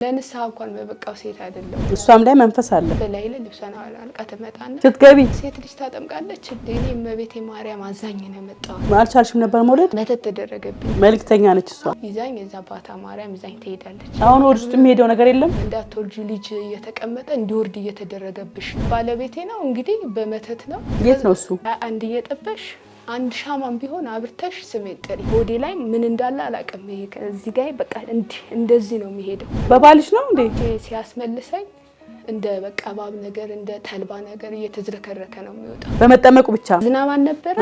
ለንስሐ እንኳን በበቃው ሴት አይደለም እሷም ላይ መንፈስ አለ በላይ ለልብሰና አልቃ ተመጣና ስትገቢ ሴት ልጅ ታጠምቃለች እኔ እመቤቴ ማርያም አዛኝ ነው መጣው አልቻልሽም ነበር መውለድ መተት ተደረገብኝ መልክተኛ ነች እሷ ይዛኝ እዛ ባታ ማርያም ይዛኝ ትሄዳለች አሁን ወደ ውስጥ የሚሄደው ነገር የለም እንዳትወልጂ ልጅ እየተቀመጠ እንዲወርድ እየተደረገብሽ ባለቤቴ ነው እንግዲህ በመተት ነው የት ነው እሱ አንድ እየጠበሽ አንድ ሻማም ቢሆን አብርተሽ ስሜት ጥሪ ሆዴ ላይ ምን እንዳለ አላቀም እዚህ ጋር በቃ እንደዚህ ነው የሚሄደው በባልሽ ነው እንዴ ሲያስመልሰኝ እንደ በቃ ባብ ነገር እንደ ተልባ ነገር እየተዝረከረከ ነው የሚወጣው በመጠመቁ ብቻ ዝናብ አልነበረ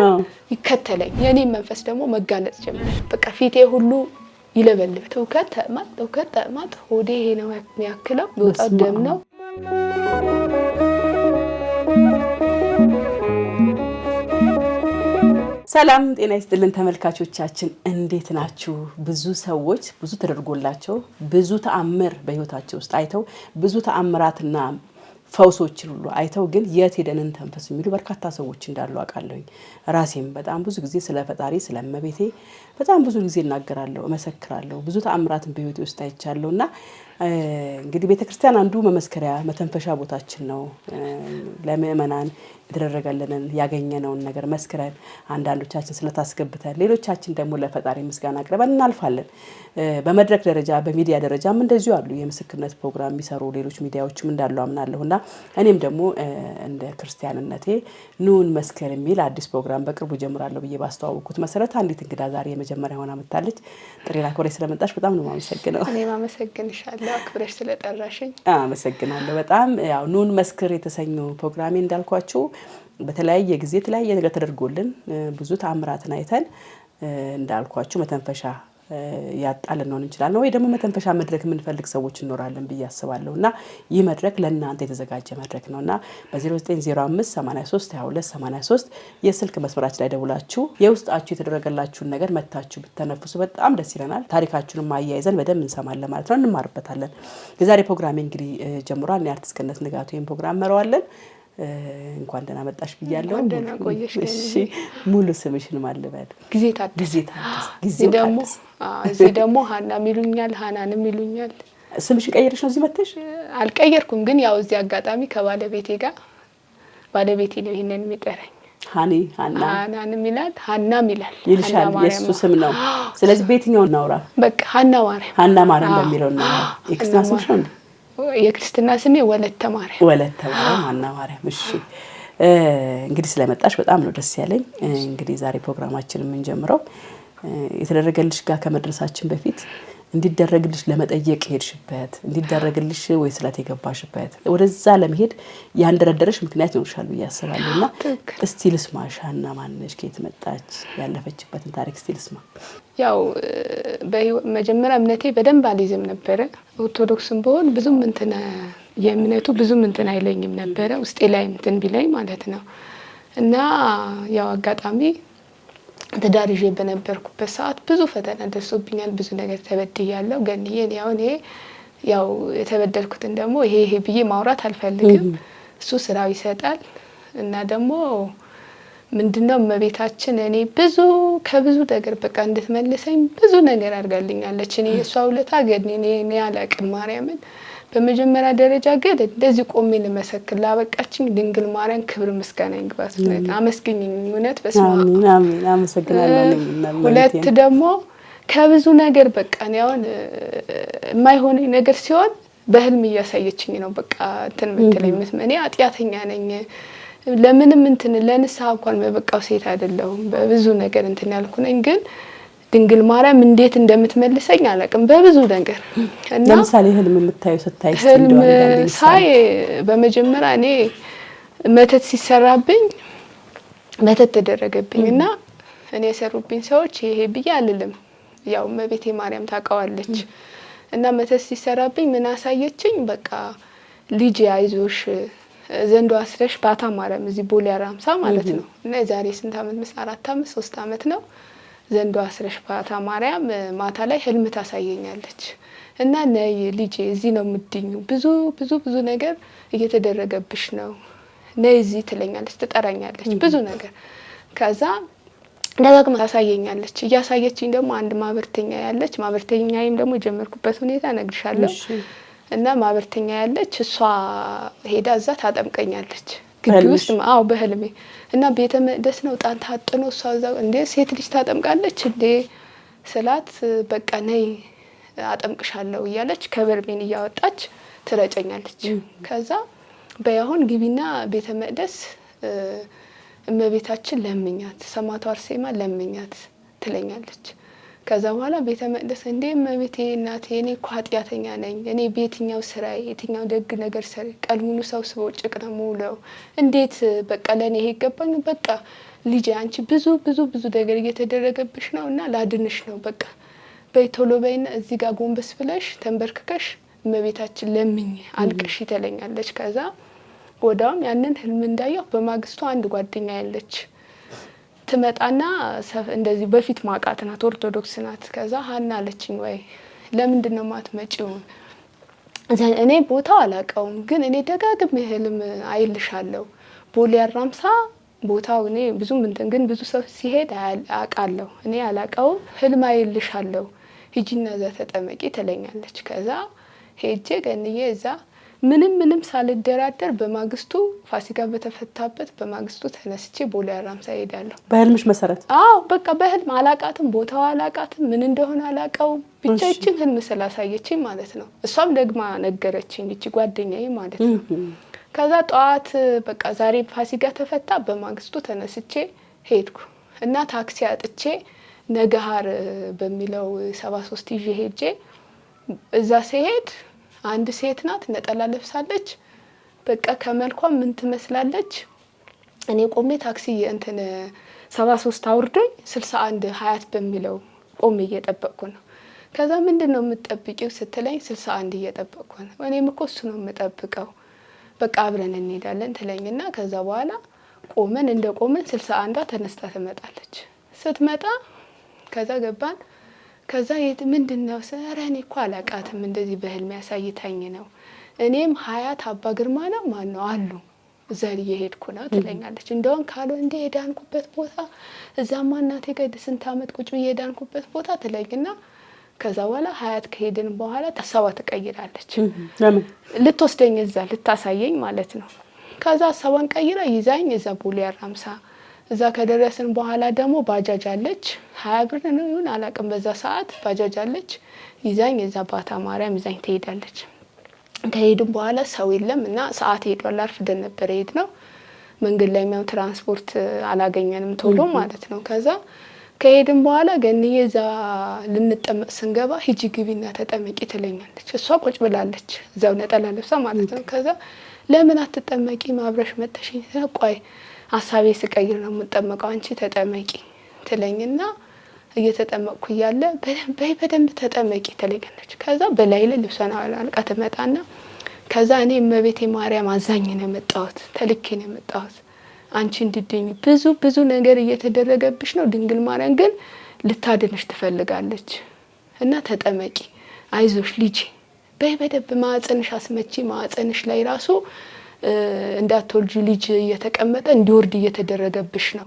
ይከተለኝ የኔ መንፈስ ደግሞ መጋለጥ ጀመረ በቃ ፊቴ ሁሉ ይለበልብ ተውከተ ማጥ ሆዴ ይሄ ነው የሚያክለው ይወጣው ደም ነው ሰላም ጤና ይስጥልን ተመልካቾቻችን እንዴት ናችሁ ብዙ ሰዎች ብዙ ተደርጎላቸው ብዙ ተአምር በህይወታቸው ውስጥ አይተው ብዙ ተአምራትና ፈውሶችን ሁሉ አይተው ግን የት ሄደንን ተንፈስ የሚሉ በርካታ ሰዎች እንዳሉ አውቃለሁኝ ራሴም በጣም ብዙ ጊዜ ስለ ፈጣሪ ስለ እመቤቴ በጣም ብዙ ጊዜ እናገራለሁ እመሰክራለሁ ብዙ ተአምራትን በህይወቴ ውስጥ አይቻለሁና እንግዲህ ቤተክርስቲያን አንዱ መመስከሪያ መተንፈሻ ቦታችን ነው ለምእመናን የተደረገልንን ያገኘነውን ነገር መስክረን አንዳንዶቻችን ስለታስገብተን ሌሎቻችን ደግሞ ለፈጣሪ ምስጋና አቅርበን እናልፋለን በመድረክ ደረጃ በሚዲያ ደረጃም እንደዚሁ አሉ የምስክርነት ፕሮግራም የሚሰሩ ሌሎች ሚዲያዎችም እንዳሉ አምናለሁና እኔም ደግሞ እንደ ክርስቲያንነቴ ኑን መስከር የሚል አዲስ ፕሮግራም በቅርቡ ጀምራለሁ ብዬ ባስተዋወቅኩት መሰረት አንዲት እንግዳ ዛሬ የመጀመሪያ ሆና መጣለች ጥሪና ኮሬ ስለመጣሽ በጣም ነው ማመሰግነው እኔም አመሰግንሻለሁ አክብረሽ ስለጠራሽኝ አመሰግናለሁ በጣም ያው ኑን መስክር የተሰኘው ፕሮግራሜ እንዳልኳችሁ በተለያየ ጊዜ የተለያየ ነገር ተደርጎልን ብዙ ተአምራትን አይተን እንዳልኳችሁ መተንፈሻ ያጣልን ነው እንችላለን ወይ ደግሞ መተንፈሻ መድረክ የምንፈልግ ሰዎች እንኖራለን ብዬ አስባለሁና ይህ መድረክ ለእናንተ የተዘጋጀ መድረክ ነውና በ0905 83 22 83 የስልክ መስመራችን ላይ ደውላችሁ የውስጣችሁ የተደረገላችሁን ነገር መታችሁ ብትተነፍሱ በጣም ደስ ይለናል ታሪካችሁንም አያይዘን በደንብ እንሰማለን ማለት ነው እንማርበታለን የዛሬ ፕሮግራሜ እንግዲህ ጀምሯል እኔ አርቲስት ገነት ንጋቱ ይሄን ፕሮግራም መራዋለን እንኳን ደህና መጣሽ ብያለሁ ደህና ቆየሽ እሺ ሙሉ ስምሽን ማልበል ጊዜ ታድስ እዚህ ደግሞ ሃና ሚሉኛል ሃናንም ይሉኛል ስምሽን ቀይረሽ ነው እዚህ መጥተሽ አልቀየርኩም ግን ያው እዚህ አጋጣሚ ከባለቤቴ ጋር ባለቤቴ ነው ይሄንን የሚጠራኝ ሃናንም ይላል ሃናም ይላል ይልሻል የሱ ስም ነው ስለዚህ በየትኛው እናውራ በቃ ሃና ማርያም በሚለው ነው የክርስትና ስምሽ ነው የክርስትና ስሜ ወለተ ማርያም ሃና ማርያም እሺ እንግዲህ ስለመጣሽ በጣም ነው ደስ ያለኝ እንግዲህ ዛሬ ፕሮግራማችንን የምንጀምረው የተደረገልሽ ጋር ከመድረሳችን በፊት እንዲደረግልሽ ለመጠየቅ ሄድሽበት እንዲደረግልሽ ወይ ስላት የገባሽበት ወደዛ ለመሄድ ያንደረደረሽ ምክንያት ይኖርሻል ብዬ አስባለሁና እስቲ ልስማሽ ሃና ማንነሽ ከየት መጣች ያለፈችበትን ታሪክ እስቲ ልስማ ያው በመጀመሪያ እምነቴ በደንብ አልይዝም ነበር ኦርቶዶክስም በሆን ብዙም እንትን የእምነቱ ብዙም እንትን አይለኝም ነበር ውስጤ ላይ እንትን ቢለኝ ማለት ነው እና ያው አጋጣሚ ተዳርጄ በነበርኩበት ሰዓት ብዙ ፈተና ደርሶብኛል ብዙ ነገር ተበድያለሁ ገንዬ ያው የተበደልኩትን ደግሞ ይሄ ብዬ ማውራት አልፈልግም እሱ ስራው ይሰጣል እና ደግሞ ምንድነው እመቤታችን እኔ ከብዙ ነገር በቃ እንድትመልሰኝ ብዙ ነገር አድርጋልኛለች እኔ እሷ ውለታ ገድኔ እኔ አላቅም ማርያምን በመጀመሪያ ደረጃ ግን እንደዚህ ቆሜ ለመሰክር ላበቃችኝ ድንግል ማርያም ክብር ምስጋና ይግባት አመስግኝኝ እውነት በስመ አብ አመሰግናለሁ ሁለት ደግሞ ከብዙ ነገር በቃ ነው አሁን የማይሆነኝ ነገር ሲሆን በህልም እያሳየችኝ ነው በቃ እንትን ምትለኝ እኔ አጥያተኛ ነኝ ለምንም እንትን ለንስሐ እንኳን በበቃው ሴት አይደለሁም በብዙ ነገር እንትን ያልኩ ነኝ ግን ድንግል ማርያም እንዴት እንደምትመልሰኝ አላቅም በብዙ ነገር እና ለምሳሌ ህልም የምታዩ ስታይስ ህልም ሳይ በመጀመሪያ እኔ መተት ሲሰራብኝ መተት ተደረገብኝና እኔ የሰሩብኝ ሰዎች ይሄ ብዬ አልልም ያው እመቤቴ ማርያም ታውቃዋለች እና መተት ሲሰራብኝ ምን አሳየችኝ በቃ ልጅ አይዞሽ ዘንዶ አስረሽ ባታ ማርያም እዚህ ቦሌ አራምሳ ማለት ነው እና የዛሬ ስንት አመት መስ 4 አመት 3 አመት ነው ዘንዶ አስረሽ ባታ ማርያም ማታ ላይ ህልም ታሳየኛለች እና ነይ ልጄ እዚህ ነው ምድኙ ብዙ ነገር እየተደረገብሽ ነው ነይ እዚህ ትለኛለች ትጠራኛለች ብዙ ነገር ከዛ ደጋግማ ታሳየኛለች እያሳየችኝ ደግሞ አንድ ማበርተኛ ያለች ማበርተኛዬም ደግሞ ጀመርኩበት ሁኔታ ነግርሻለሁ እና ማህበርተኛ ያለች እሷ ሄዳ እዛ ታጠምቀኛለች ግቢ ውስጥ በህልሜ እና ቤተ መቅደስ ነው ጣን ታጥኖ እሷ እዛ እንዴ ሴት ልጅ ታጠምቃለች እንዴ ስላት በቃ ነይ አጠምቅሻለሁ እያለች ከበርሜን እያወጣች ትረጨኛለች። ከዛ በያሁን ግቢና ቤተ መቅደስ እመቤታችን ለምኛት ሰማዕቷ አርሴማ ለምኛት ትለኛለች። ከዛ በኋላ ቤተ መቅደስ እንዴ እመቤቴ እናቴ እኔ እኮ ኃጢአተኛ ነኝ፣ እኔ በየትኛው ስራዬ የትኛው ደግ ነገር ሰሪ ቀን ሙሉ ሰው ስቦጭቅ ነው የምውለው፣ እንዴት በቃ ለእኔ ይሄ ይገባኝ? በቃ ልጄ አንቺ ብዙ ብዙ ብዙ ነገር እየተደረገብሽ ነው እና ላድንሽ ነው በቃ በይ ቶሎ በይና እዚህ ጋር ጎንበስ ብለሽ ተንበርክከሽ እመቤታችን ለምኝ አልቅሽ ትለኛለች። ከዛ ወዳውም ያንን ህልም እንዳየሁ በማግስቱ አንድ ጓደኛ ያለች ትመጣና እንደዚህ በፊት ማቃት ናት፣ ኦርቶዶክስ ናት። ከዛ ሀና አለችኝ ወይ ለምንድን ነው ማትመጪው? እኔ ቦታው አላውቀውም ግን እኔ ደጋግሜ ህልም አይልሻለሁ ቦሌ አራምሳ ቦታው እኔ ብዙም እንትን ግን ብዙ ሰው ሲሄድ አውቃለሁ እኔ አላውቀውም ህልም አይልሻለሁ ሂጂና እዛ ተጠመቂ ትለኛለች። ከዛ ሄጄ ገንዬ እዛ ምንም ሳልደራደር በማግስቱ ፋሲካ በተፈታበት በማግስቱ ተነስቼ ቦሌ አራምሳ ሄዳለሁ። በህልምሽ መሰረት? አዎ በቃ በህልም አላቃትም፣ ቦታው አላቃትም፣ ምን እንደሆነ አላውቀውም። ብቻ ይችን ህልም ስላሳየችኝ ማለት ነው። እሷም ደግማ ነገረችኝ እቺ ጓደኛዬ ማለት ነው። ከዛ ጠዋት በቃ ዛሬ ፋሲካ ተፈታ፣ በማግስቱ ተነስቼ ሄድኩ እና ታክሲ አጥቼ ነገሃር በሚለው 73 ይዤ ሄጄ እዛ ሲሄድ አንድ ሴት ናት፣ ነጠላ ለብሳለች። በቃ ከመልኳ ምን ትመስላለች? እኔ ቆሜ ታክሲ እንትን 73 አውርዶኝ 61 ሀያት በሚለው ቆሜ እየጠበቅኩ ነው። ከዛ ምንድነው የምትጠብቂው ስትለኝ 61 እየጠበቅኩ ነው። እኔም እኮ እሱ ነው የምጠብቀው፣ በቃ አብረን እንሄዳለን ትለኝና ከዛ በኋላ ቆመን እንደቆመን 61ዷ ተነስታ ትመጣለች። ስትመጣ ከዛ ገባን። ከዛ ምንድነው ኧረ እኔ እኮ አላቃትም እንደዚህ በህልም ያሳይታኝ ነው። እኔም ሀያት አባ ግርማ ነው ማን ነው አሉ እዛ እየሄድኩ ነው ትለኛለች። እንደውም ካሉ እንደ የዳንኩበት ቦታ እዛማ እናቴ ጋር ስንት አመት ቁጭ ብዬ የዳንኩበት ቦታ ትለኝና ከዛ በኋላ ሀያት ከሄድን በኋላ ሀሳቧ ትቀይራለች። ለምን? ልትወስደኝ እዛ ልታሳየኝ ማለት ነው። ከዛ ሀሳቧን ቀይራ ይዛኝ እዛ ቦሌ አራምሳ እዛ ከደረስን በኋላ ደግሞ ባጃጅ አለች 20 ብር ነው ይሁን አላውቅም። በዛ ሰዓት ባጃጅ አለች ይዛኝ እዛ ባታ ማርያም ይዛኝ ትሄዳለች። ከሄድን በኋላ ሰው የለም እና ሰዓት ሄዷል፣ አርፍደን ነበር የሄድነው። መንገድ ላይ የሚያው ትራንስፖርት አላገኘንም ቶሎ ማለት ነው። ከዛ ከሄድን በኋላ ገንዬ እዛ ልንጠመቅ ስንገባ ሂጂ ግቢና ተጠመቂ ትለኛለች። እሷ ቁጭ ብላለች እዛው ነጠላ ለብሳ ማለት ነው። ከዛ ለምን አትጠመቂ ማብረሽ መተሽኝ? ቆይ ሀሳቤ ስቀይር ነው የምጠመቀው፣ አንቺ ተጠመቂ ትለኝና እየተጠመቅኩ እያለ በደንብ ተጠመቂ ትለኛለች። ከዛ በላይ ልብሷን አልቃ ትመጣና ከዛ እኔ እመቤቴ ማርያም አዛኝ ነው የመጣሁት፣ ተልኬ ነው የመጣሁት አንቺ እንድትድኝ ብዙ ነገር እየተደረገብሽ ነው፣ ድንግል ማርያም ግን ልታድንሽ ትፈልጋለች እና ተጠመቂ፣ አይዞሽ ልጅ በደንብ ማዕፀንሽ አስመቺ፣ ማዕፀንሽ ላይ ራሱ እንዳትወልጂ ልጅ እየተቀመጠ እንዲወርድ እየተደረገብሽ ነው።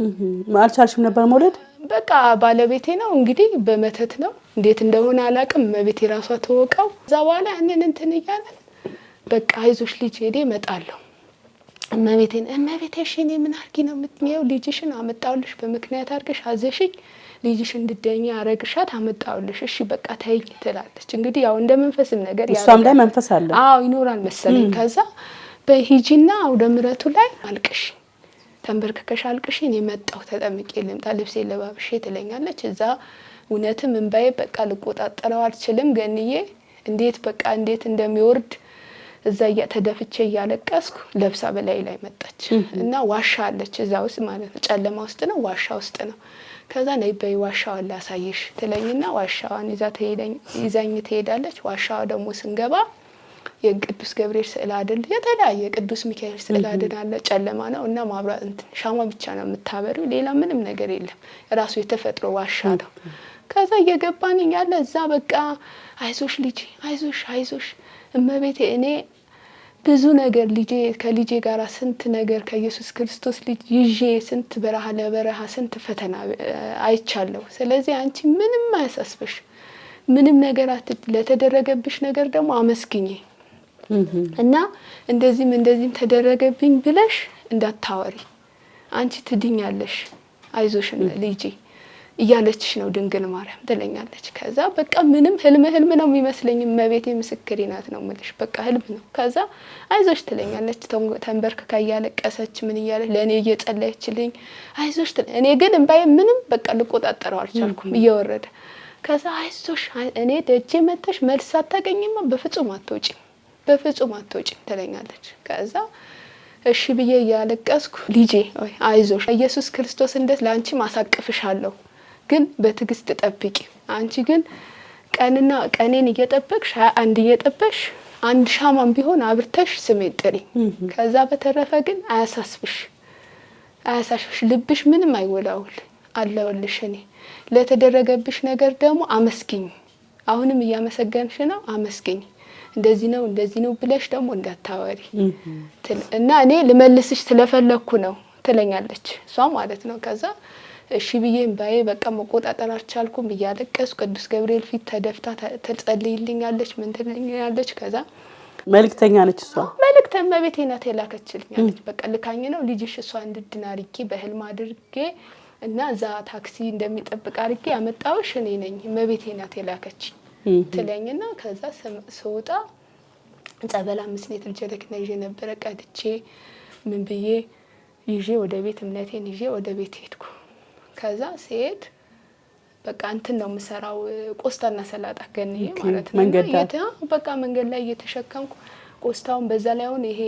አልቻልሽም ነበር መውለድ? በቃ ባለቤቴ ነው እንግዲህ በመተት ነው እንዴት እንደሆነ አላውቅም፣ እመቤቴ ራሷ ተወቀው። እዛ በኋላ ያንን እንትን እያለን በቃ አይዞሽ ልጅ ሄዴ እመጣለሁ። እመቤቴ እሺ እኔ ምን አድርጊ ነው የምትኘው? ልጅሽን አመጣውልሽ በምክንያት አድርገሽ አዘሽኝ፣ ልጅሽ እንድትደኛ አረግሻት አመጣውልሽ፣ እሺ በቃ ተይኝ ትላለች። እንግዲህ ያው እንደ መንፈስም ነገር እሷም ላይ መንፈስ አለ። አዎ ይኖራል መሰለኝ። ከዛ በሂጂና ወደ ምረቱ ላይ አልቅሽ፣ ተንበርክከሽ አልቅሽ፣ እኔ መጣሁ ተጠምቄ ልምጣ ልብሴ ለባብሼ ትለኛለች። እዛ እውነትም እንባዬ በቃ ልቆጣጠረው አልችልም። ገንዬ እንዴት በቃ እንዴት እንደሚወርድ እዛ ተደፍቼ እያለቀስኩ ለብሳ በላይ ላይ መጣች እና ዋሻ አለች እዛ ውስጥ ማለት ነው። ጨለማ ውስጥ ነው፣ ዋሻ ውስጥ ነው። ከዛ ነይ በይ ዋሻዋን ላሳይሽ ትለኝና ዋሻዋን ይዛኝ ትሄዳለች። ዋሻዋ ደግሞ ስንገባ የቅዱስ ገብርኤል ስዕል አይደል የተለያየ ቅዱስ ሚካኤል ስዕል አይደል አለ። ጨለማ ነው እና ማብራት ሻማ ብቻ ነው የምታበሪው፣ ሌላ ምንም ነገር የለም። ራሱ የተፈጥሮ ዋሻ ነው። ከዛ እየገባን ያለ እዛ በቃ አይዞሽ ልጅ አይዞሽ እመቤቴ እኔ ብዙ ነገር ከልጄ ጋራ ስንት ነገር ከኢየሱስ ክርስቶስ ልጅ ይዤ ስንት በረሃ ለበረሃ ስንት ፈተና አይቻለሁ። ስለዚህ አንቺ ምንም አያሳስብሽ፣ ምንም ነገር ለተደረገብሽ ነገር ደግሞ አመስግኚ እና እንደዚህም ተደረገብኝ ብለሽ እንዳታወሪ አንቺ ትድኛለሽ አይዞሽ ልጄ እያለችሽ ነው ድንግል ማርያም ትለኛለች። ከዛ በቃ ምንም ህልም ነው የሚመስለኝ እመቤቴ ምስክሬ ናት ነው የምልሽ በቃ ህልም ነው። ከዛ አይዞሽ ትለኛለች ተንበርክካ እያለቀሰች ምን እያለች ለእኔ እየጸለየችልኝ አይዞሽ እኔ ግን እምባዬ ምንም በቃ ልቆጣጠረው አልቻልኩም እየወረደ። ከዛ አይዞሽ እኔ ደጄ መተሽ መልስ አታገኝማ በፍጹም አትወጪም ትለኛለች። ከዛ እሺ ብዬ እያለቀስኩ ልጄ አይዞሽ ኢየሱስ ክርስቶስ እንዴት ላንቺ ማሳቅፍሻለሁ ግን በትግስት ጠብቂ አንቺ ግን ቀኔን እየጠበቅሽ 21 እየጠበቅሽ አንድ ሻማም ቢሆን አብርተሽ ስሜን ጥሪ። ከዛ በተረፈ ግን አያሳስብሽ ልብሽ ምንም አይወላውል አለውልሽ እኔ ለተደረገብሽ ነገር ደግሞ አመስግኝ አሁንም እያመሰገንሽ ነው አመስግኝ እንደዚህ ነው ብለሽ ደግሞ እንዳታወሪ እና እኔ ልመልስሽ ስለፈለኩ ነው ትለኛለች እሷ ማለት ነው። ከዛ እሺ ብዬ እምባዬ በቃ መቆጣጠር አልቻልኩም እያለቀስኩ ቅዱስ ገብርኤል ፊት ተደፍታ ትጸልይልኛለች ምን ትልኛለች። ከዛ መልእክተኛ ነች እሷ መልእክተኛ እመቤቴ ናት የላከችልኛለች። በቃ ልካኝ ነው ልጅሽ እሷ እንድድን አድርጌ በህልም አድርጌ እና እዛ ታክሲ እንደሚጠብቅ አድርጌ ያመጣሁሽ እኔ ነኝ እመቤቴ ናት የላከችኝ ትለኝና ከዛ ስወጣ ጸበል 5 ሊትር ጀሪካን ይዤ ነበረ ቀድቼ ምን ብዬ ይዤ ወደ ቤት እምነቴን ይዤ ወደ ቤት ሄድኩ። ከዛ ሲሄድ በቃ እንትን ነው የምሰራው ቆስጣና ሰላጣ ገንዬ ማለት ነው በቃ መንገድ ላይ እየተሸከምኩ ቆስጣውን በዛ ላይ አሁን ይሄ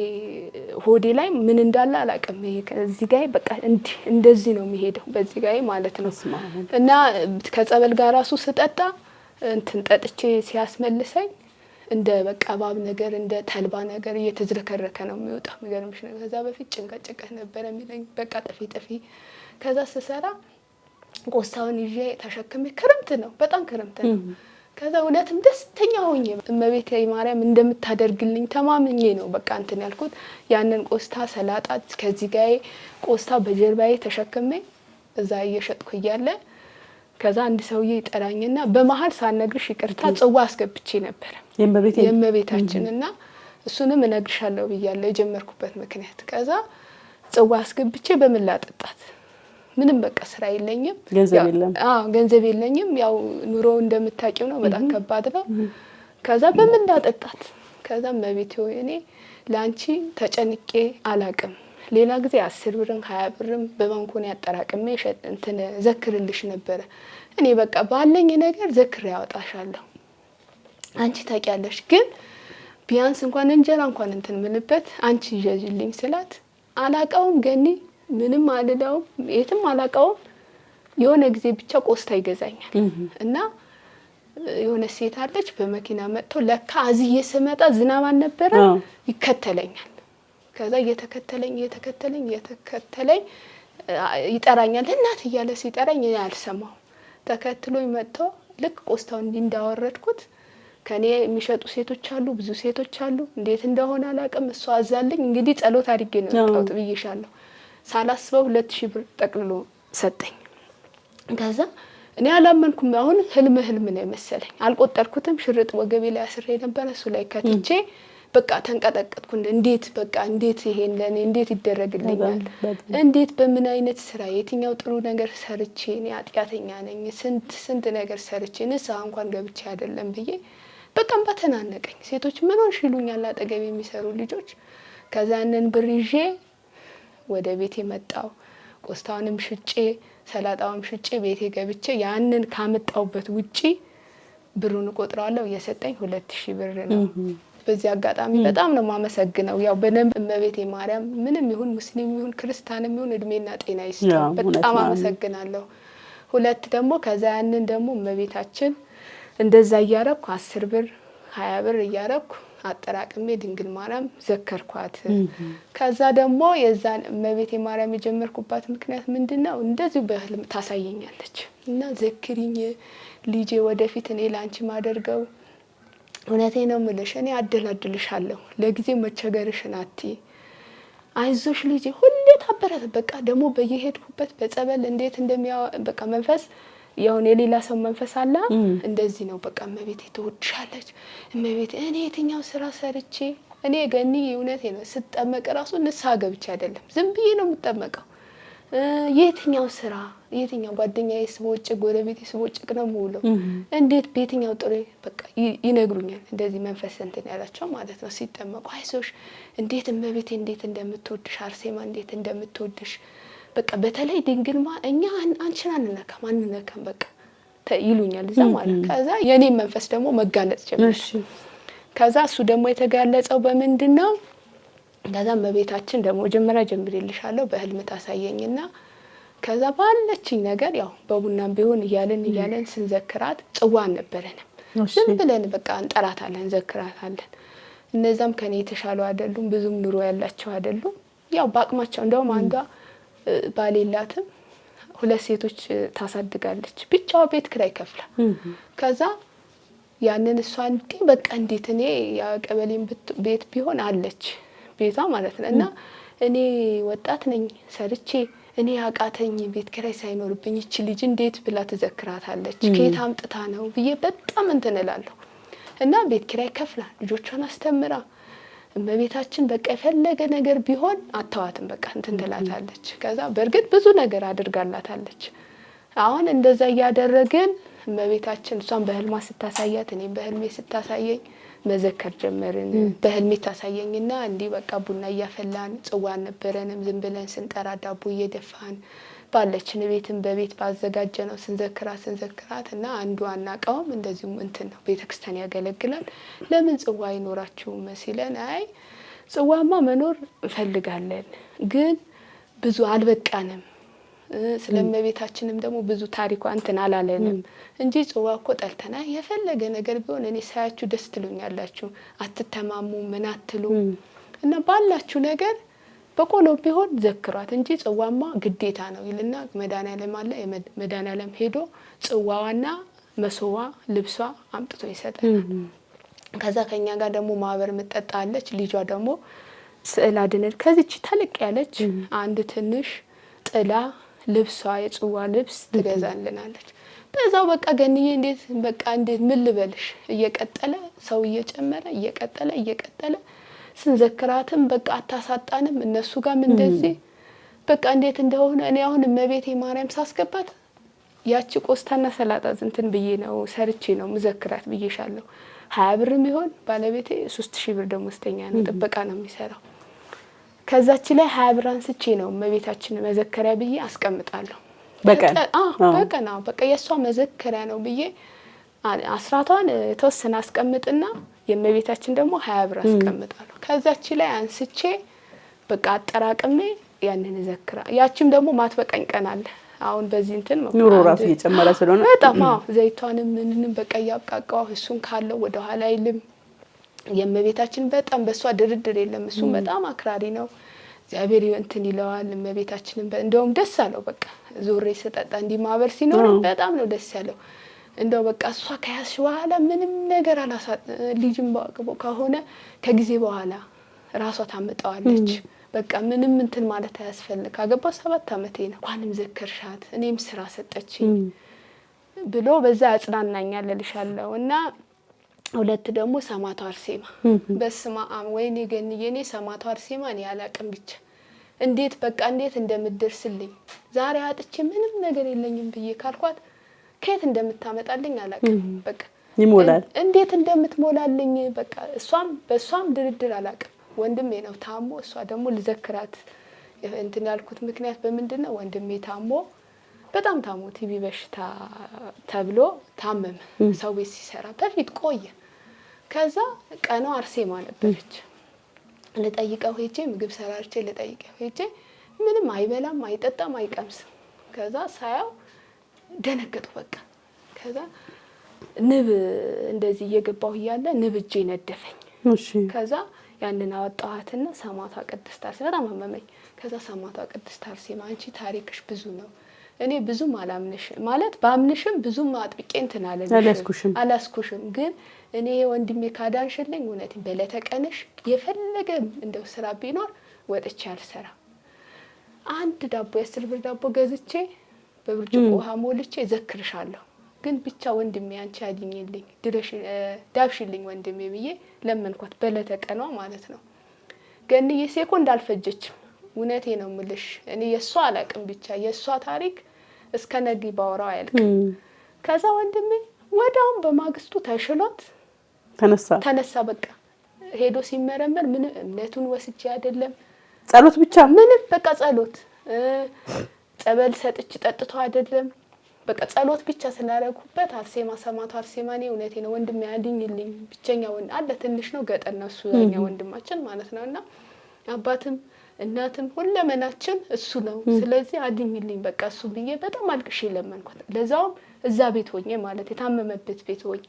ሆዴ ላይ ምን እንዳለ አላውቅም። ይሄ እዚህ ጋር በቃ እንደዚህ ነው የሚሄደው በዚህ ጋር ማለት ነው። እና ከጸበል ጋር ራሱ ስጠጣ እንትን ጠጥቼ ሲያስመልሰኝ እንደ በቃ ባብ ነገር እንደ ተልባ ነገር እየተዝረከረከ ነው የሚወጣው የሚገርምሽ ነገር። ከዛ በፊት ጭንቀት ነበር የሚለኝ በቃ ጥፊ ከዛ ስሰራ ቆስጣውን ይዤ ተሸክሜ ክረምት ነው በጣም ክረምት ነው። ከዛ እውነትም ደስተኛ ሆኜ እመቤቴ ማርያም እንደምታደርግልኝ ተማምኜ ነው በቃ እንትን ያልኩት ያንን ቆስጣ ሰላጣ ከዚህ ጋር ቆስጣ በጀርባዬ ተሸክሜ እዛ እየሸጥኩ እያለ ከዛ አንድ ሰውዬ ይጠራኝና በመሃል ሳነግርሽ ይቅርታ ጽዋ አስገብቼ ነበር የእመቤታችንና እሱንም እነግርሻለሁ ብያለሁ የጀመርኩበት ምክንያት። ከዛ ጽዋ አስገብቼ በምን ላጠጣት ምንም በቃ ስራ የለኝም ገንዘብ የለኝም ያው ኑሮ እንደምታውቂው ነው በጣም ከባድ ነው። ከዛ በምን ላጠጣት ከዛ እመቤቴ ሆይ እኔ ላንቺ ተጨንቄ አላቅም ሌላ ጊዜ 10 ብርም 20 ብርም በባንኮን ያጠራቅሜ እንትን ዘክርልሽ ነበር እኔ በቃ ባለኝ ነገር ዘክር ያወጣሻለሁ አንቺ ታውቂያለሽ ግን ቢያንስ እንኳን እንጀራ እንኳን እንትን ምንበት አንቺ ይዤልኝ ስላት አላቀውም ገኒ ምንም አልለውም የትም አላቀውም የሆነ ጊዜ ብቻ ቆስታ ይገዛኛል እና የሆነ ሴት አለች በመኪና መጥቶ ለካ አዝዬ ስመጣ ዝናብ አልነበረ ይከተለኛል። ከዛ እየተከተለኝ ይጠራኛል እናት እያለ ሲጠራኝ እኔ አልሰማው ተከትሎኝ መጥቶ ልክ ቆስታውን እንዳወረድኩት ከኔ የሚሸጡ ሴቶች አሉ ብዙ ሴቶች አሉ እንዴት እንደሆነ አላውቅም እሷ አዛልኝ እንግዲህ ጸሎት አድርጌ ነው የወጣሁት ብዬሻለሁ። ሳላስበው 2000 ብር ጠቅልሎ ሰጠኝ። ከዛ እኔ አላመንኩም አሁን ህልም ነው የመሰለኝ አልቆጠርኩትም። ሽርጥ ወገቤ ላይ አስሬ ነበር እሱ ላይ ከትቼ በቃ ተንቀጠቀጥኩ። እንዴት ይሄን ለኔ እንዴት ይደረግልኛል እንዴት በምን አይነት ስራ የትኛው ጥሩ ነገር ሰርቼ እኔ ኃጢአተኛ ነኝ ስንት ነገር ሰርቼ ንስሐ እንኳን ገብቼ አይደለም ብዬ በጣም በተናነቀኝ ሴቶች ምን ሆንሽ ይሉኛል አጠገብ የሚሰሩ ልጆች። ከዛ ያንን ብር ይዤ ወደ ቤቴ መጣው ቆስጣውንም ሽጬ ሰላጣውም ሽጬ ቤቴ ገብቼ ያንን ካመጣውበት ውጪ ብሩን ቆጥራለሁ የሰጠኝ 2000 ብር ነው። በዚህ አጋጣሚ በጣም ነው ማመሰግነው ያው በደንብ እመቤቴ ማርያም ምንም ይሁን ሙስሊም ይሁን ክርስቲያንም ይሁን እድሜና ጤና ይስጠው በጣም አመሰግናለሁ። ሁለት ደግሞ ከዛ ያንን ደግሞ እመቤታችን እንደዛ እያረኩ 10 ብር 20 ብር እያረኩ አጠራቅሜ ድንግል ማርያም ዘከርኳት። ከዛ ደግሞ የዛን እመቤቴ ማርያም የጀመርኩባት ምክንያት ምንድነው እንደዚሁ በህልም ታሳየኛለች እና ዘክሪኝ ልጄ ወደፊት እኔ ላንቺ ማደርገው እውነቴ ነው ምልሽ እኔ አደላድልሻለሁ ለጊዜው መቸገርሽን አትይ አይዞሽ ልጄ ሁሌ ታበረተ በቃ ደግሞ በየሄድኩበት በጸበል እንዴት በቃ መንፈስ ያውን የሌላ ሰው መንፈስ አለ እንደዚህ ነው በቃ እመቤቴ ትወድሻለች እመቤቴ እኔ የትኛው ስራ ሰርቼ እኔ ገኒ እውነቴ ነው ስጠመቅ ራሱ ንስሐ ገብቼ አይደለም ዝም ብዬ ነው የምጠመቀው። የትኛው ስራ የትኛው ጓደኛዬ ስቦጭ ጎረቤቴ ስቦጭ ነው የምውለው። እንዴት በየትኛው ጥሬ በቃ ይነግሩኛል እንደዚህ መንፈስ እንትን ያላቸው ማለት ነው ሲጠመቁ አይዞሽ እንዴት እመቤቴ እንዴት እንደምትወድሽ አርሴማ እንዴት እንደምትወድሽ በቃ በተለይ ድንግልማ እኛ አንቺን አንነካም በቃ ይሉኛል እዛ ማለት። ከዛ የኔ መንፈስ ደግሞ መጋለጥ ጀመረ። ከዛ እሱ ደግሞ የተጋለጸው በምንድነው? ከዛ እመቤታችን ደግሞ መጀመሪያ ጀምሬልሻለሁ በህልም ታሳየኝና ከዛ ባለችኝ ነገር ያው በቡናም ቢሆን እያለን ስንዘክራት ጽዋን ነበረንም ዝም ብለን በቃ እንጠራታለን እንዘክራታለን። እነዛም ከኔ የተሻሉ አይደሉም ብዙም ኑሮ ያላቸው አይደሉም። ያው ባቅማቸው እንደውም አንዷ ባሌላትም 2 ሴቶች ታሳድጋለች ብቻው ቤት ክራይ ከፍላ። ከዛ ያንን እሷ በቃ እንዴት እኔ ያቀበሌን ቤት ቢሆን አለች ቤቷ ማለት ነው እና እኔ ወጣት ነኝ ሰርቼ እኔ አቃተኝ ቤት ክራይ ሳይኖርብኝ እቺ ልጅ እንዴት ብላ ትዘክራታለች ከየት አምጥታ ነው ብዬ በጣም እንትን እላለሁ። እና ቤት ክራይ ከፍላ ልጆቿን አስተምራ እመቤታችን በቃ የፈለገ ነገር ቢሆን አታዋትም በቃ እንትን ትላታለች። ከዛ በእርግጥ ብዙ ነገር አድርጋላታለች። አሁን እንደዛ እያደረግን እመቤታችን እሷን በህልማ ስታሳያት እኔም በህልሜ ስታሳየኝ መዘከር ጀመርን። በህልሜ ታሳየኝና እንዲህ በቃ ቡና እያፈላን ጽዋን ነበረንም ዝም ብለን ስንጠራ ዳቦ እየደፋን ባለችን ቤትም በቤት ባዘጋጀ ነው ስንዘክራት እና አንዱ አናውቀውም እንደዚሁም እንትን ነው ቤተክርስቲያን ያገለግላል ለምን ጽዋ አይኖራችሁም ሲለን አይ ጽዋማ መኖር እንፈልጋለን ግን ብዙ አልበቃንም ስለመቤታችንም ደግሞ ብዙ ታሪኳ እንትን አላለንም እንጂ ጽዋ እኮ ጠልተና የፈለገ ነገር ቢሆን እኔ ሳያችሁ ደስ ትሉኛላችሁ አትተማሙ ምን አትሉ እና ባላችሁ ነገር በቆሎ ቢሆን ዘክሯት እንጂ ጽዋማ ግዴታ ነው ይልና መድኃኒዓለም አለ መድኃኒዓለም ሄዶ ጽዋዋና መሶዋ ልብሷ አምጥቶ ይሰጣል። ከዛ ከኛ ጋር ደግሞ ማህበር ምጠጣለች ልጇ ደግሞ ስዕል አድነን ከዚች ተልቅ ያለች አንድ ትንሽ ጥላ ልብሷ የጽዋ ልብስ ትገዛልናለች። በዛው በቃ ገንዬ እንዴት ምን ልበልሽ እየቀጠለ ሰው እየቀጠለ ስንዘክራትም በቃ አታሳጣንም እነሱ ጋርም እንደዚህ በቃ እንዴት እንደሆነ እኔ አሁን እመቤቴ ማርያም ሳስገባት ያቺ ቆስታና ሰላጣ እንትን ብዬ ነው ሰርቼ ነው ምዘክራት ብዬሻለሁ። 20 ብርም ይሆን ባለቤቴ 3000 ብር ደሞዝተኛ ነው ጥበቃ ነው የሚሰራው። ከዛች ላይ 20 ብር አንስቼ ነው እመቤታችን መዘከሪያ ብዬ አስቀምጣለሁ። በቃ የሷ መዘከሪያ ነው ብዬ አስራቷን ተወሰነ አስቀምጥና የእመቤታችን ደግሞ 20 ብር አስቀምጣለሁ። ከዛች ላይ አንስቼ በቃ አጠራቅሜ ያንን ዘክራ ያቺም ደግሞ ማትበቀኝ ቀን አለ። አሁን በዚህ እንትን ኑሮ ራሱ እየጨመረ ስለሆነ በጣም ዘይቷንም ምንንም በቃ ያብቃቃው እሱን ካለው ወደ ኋላ አይልም። የእመቤታችን በጣም በሷ ድርድር የለም። እሱ በጣም አክራሪ ነው። እግዚአብሔር እንትን ይለዋል። እመቤታችንን እንደውም ደስ አለው በቃ ዞሬ ስጠጣ እንዲህ ማህበር ሲኖር በጣም ነው ደስ ያለው። እንደው በቃ እሷ ከያዝሽ በኋላ ምንም ነገር ልጅም ከሆነ ከጊዜ በኋላ ራሷ ታመጣዋለች። በቃ ምንም እንትን ማለት አያስፈልግ ካገባ 7 አመቴ ነው እንኳንም ዘከርሻት እኔም ስራ ሰጠችኝ ብሎ በዛ አጽናናኛል እልሻለሁ። እና 2 ደግሞ ሰማዕቷ አርሴማ በስመ አብ ወይኔ ገንዬ እኔ ሰማዕቷ አርሴማ እኔ አላቅም ብቻ እንዴት እንደምትደርስልኝ ዛሬ አጥቼ ምንም ነገር የለኝም ብዬ ካልኳት ከየት እንደምታመጣልኝ አላቅም። በቃ ይሞላል እንዴት እንደምትሞላልኝ በቃ በሷም ድርድር አላቅም። ወንድሜ ነው ታሞ እሷ ደግሞ ልዘክራት እንትን ያልኩት ምክንያት በምንድነው? ወንድሜ ታሞ በጣም ታሞ ቲቪ በሽታ ተብሎ ታመመ። ሰው ቤት ሲሰራ በፊት ቆየ። ከዛ ቀኗ አርሴማ ነበረች። ልጠይቀው ሄጄ ምግብ ሰራርቼ ልጠይቀው ሄጄ ምንም አይበላም አይጠጣም አይቀምስም። ከዛ ሳያው ደነገጡ በቃ። ከዛ ንብ እንደዚህ እየገባሁ እያለ ንብ እጄ ነደፈኝ። ከዛ ያንን አወጣኋትና ሰማዕቷ ቅድስት አርሴማ በጣም አመመኝ። ከዛ ሰማዕቷ ቅድስት አርሴማ አንቺ ታሪክሽ ብዙ ነው እኔ ብዙም አላምንሽ ማለት ባምንሽም ብዙም አጥብቄ እንትን አላስኩሽም ግን እኔ ወንድሜ ካዳንሽልኝ እውነት በለተቀንሽ የፈለገ እንደው ስራ ቢኖር ወጥቼ አልሰራ አንድ ዳቦ የ10 ብር ዳቦ ገዝቼ በብርጭቆ ውሃ ሞልቼ ዘክርሻለሁ ግን ብቻ ወንድሜ አንቺ አድኝልኝ ዳብሽልኝ ወንድሜ ብዬ ለመንኳት በለተቀኗ ማለት ነው። ገንዬ ሴኮንድ አልፈጀችም። እውነቴ ነው የምልሽ እኔ የሷ አላቅም ብቻ የሷ ታሪክ እስከ ነገ ባወራው አያልቅም። ከዛ ወንድሜ ወዳውን በማግስቱ ተሽሎት ተነሳ በቃ ሄዶ ሲመረመር ምን እምነቱን ወስጄ አይደለም ጸሎት ብቻ ምን በቃ ጸሎት ጸበል ሰጥቼ ጠጥቶ አይደለም በቃ ጸሎት ብቻ ስላደረኩበት አርሴማ ሰማዕቱ አርሴማ እኔ እውነቴ ነው ወንድሜ አድኝልኝ ብቸኛ ወንድ አለ ትንሽ ነው ገጠር ነው እሱ ያኛ ወንድማችን ማለት ነውና አባትም እናትም ሁለመናችን እሱ ነው። ስለዚህ አድኝልኝ በቃ እሱ ብዬ በጣም አልቅሼ ለመንኳት። ለዛውም እዛ ቤት ሆኜ ማለት የታመመበት ቤት ሆኜ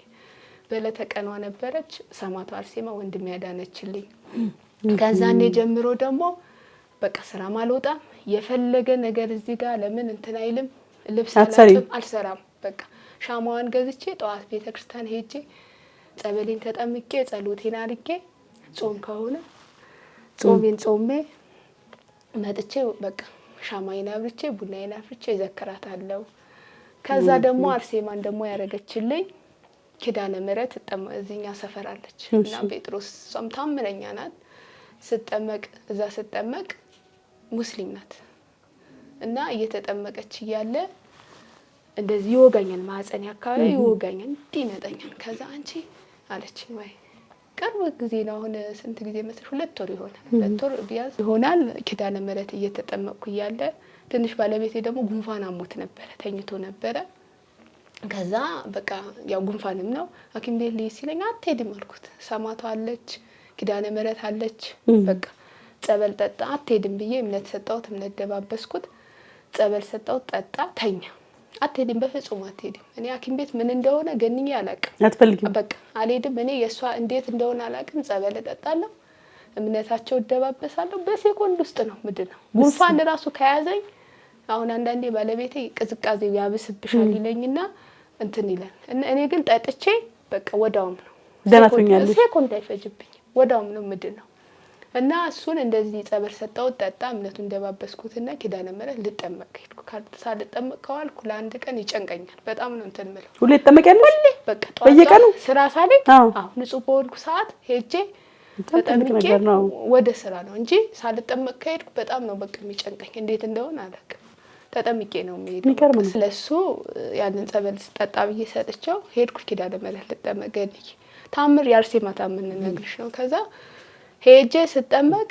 በለተቀኗ ነበረች ሰማዕቱ አርሴማ ወንድሜ ያዳነችልኝ። ከዛኔ ጀምሮ ደግሞ በቃ ስራም አልወጣም የፈለገ ነገር እዚህ ጋር ለምን እንትን አይልም ልብስ አልሰራም በቃ ሻማዋን ገዝቼ ጠዋት ቤተክርስቲያን ሄጄ ጸበሌን ተጠምቄ ጸሎቴን አድርጌ ጾም ከሆነ ጾሜን ጾሜ መጥቼ በቃ ሻማዬን አብርቼ ቡናዬን አፍርቼ ዘክራታለሁ። ከዛ ደግሞ አርሴማን ደግሞ ያረገችልኝ ኪዳነ ምሕረት እዚህኛ ሰፈር አለች እና ጴጥሮስ እሷም ታምረኛ ናት። ስጠመቅ እዛ ስጠመቅ ሙስሊም ናት እና እየተጠመቀች እያለ እንደዚህ ይወጋኛል ማህፀኔ አካባቢ ይወጋኛል እንዲነጠኛል። ከዛ አንቺ አለችኝ ወይ ቅርብ ጊዜ ነው አሁን ስንት ጊዜ መሰለሽ 2 ወር ይሆናል 2 ወር ቢያንስ ይሆናል ኪዳነ ምሕረት እየተጠመቅኩ እያለ ትንሽ ባለቤቴ ደግሞ ጉንፋን አሞት ነበረ ተኝቶ ነበረ። ከዛ በቃ ያው ጉንፋንም ነው ሐኪም ቤት ልሂድ ሲለኝ አትሄድም አልኩት። ሰማዕቷ አለች ኪዳነ ምሕረት አለች በቃ ጸበል ጠጣ አትሄድም ብዬ እምነት ሰጣሁት እምነት ደባበስኩት ጸበል ሰጣሁት ጠጣ ተኛ። አትሄድም በፍጹም አትሄድም። እኔ ሐኪም ቤት ምን እንደሆነ ገንዬ አላውቅም አትፈልጊም በቃ አልሄድም። እኔ የሷ እንዴት እንደሆነ አላውቅም ጸበል እጠጣለሁ እምነታቸው ደባበሳለሁ በሴኮንድ ውስጥ ነው ምንድነው ጉንፋን ራሱ ከያዘኝ አሁን አንዳንዴ ባለቤቴ ቅዝቃዜው ያብስብሻል ይለኝና እንትን ይላል እኔ ግን ጠጥቼ በቃ ወዳውም ነው ደናቶኛለሽ ሴኮንድ አይፈጅብኝ ወዳውም ነው ምንድነው እና እሱን እንደዚህ ጸበል ሰጣው ጠጣ እምነቱን ደባበስኩትና ኪዳነ ምሕረት ልጠመቅ ሄድኩ። ሳልጠመቅ ከዋልኩ ለአንድ ቀን ይጨንቀኛል በጣም ነው እንትን ምለው። ሁሌ ተጠመቂያለሽ በቃ በየቀኑ ስራ ሳልሄድ ንጹህ በሆንኩ ሰዓት ሄጄ ተጠምቄ ወደ ስራ ነው እንጂ ሳልጠመቅ ከሄድኩ በጣም ነው በቃ የሚጨንቀኝ እንዴት እንደሆነ አላውቅም። ተጠምቄ ነው የምሄደው። ስለሱ ያንን ጸበል ስጠጣ ብዬ ሰጥቼው ሄድኩ ኪዳነ ምሕረት ልጠመቅ ገንዬ ታምር የአርሴማ ታምር ነግርሽ ነው። ከዛ ሄጄ ስጠመቅ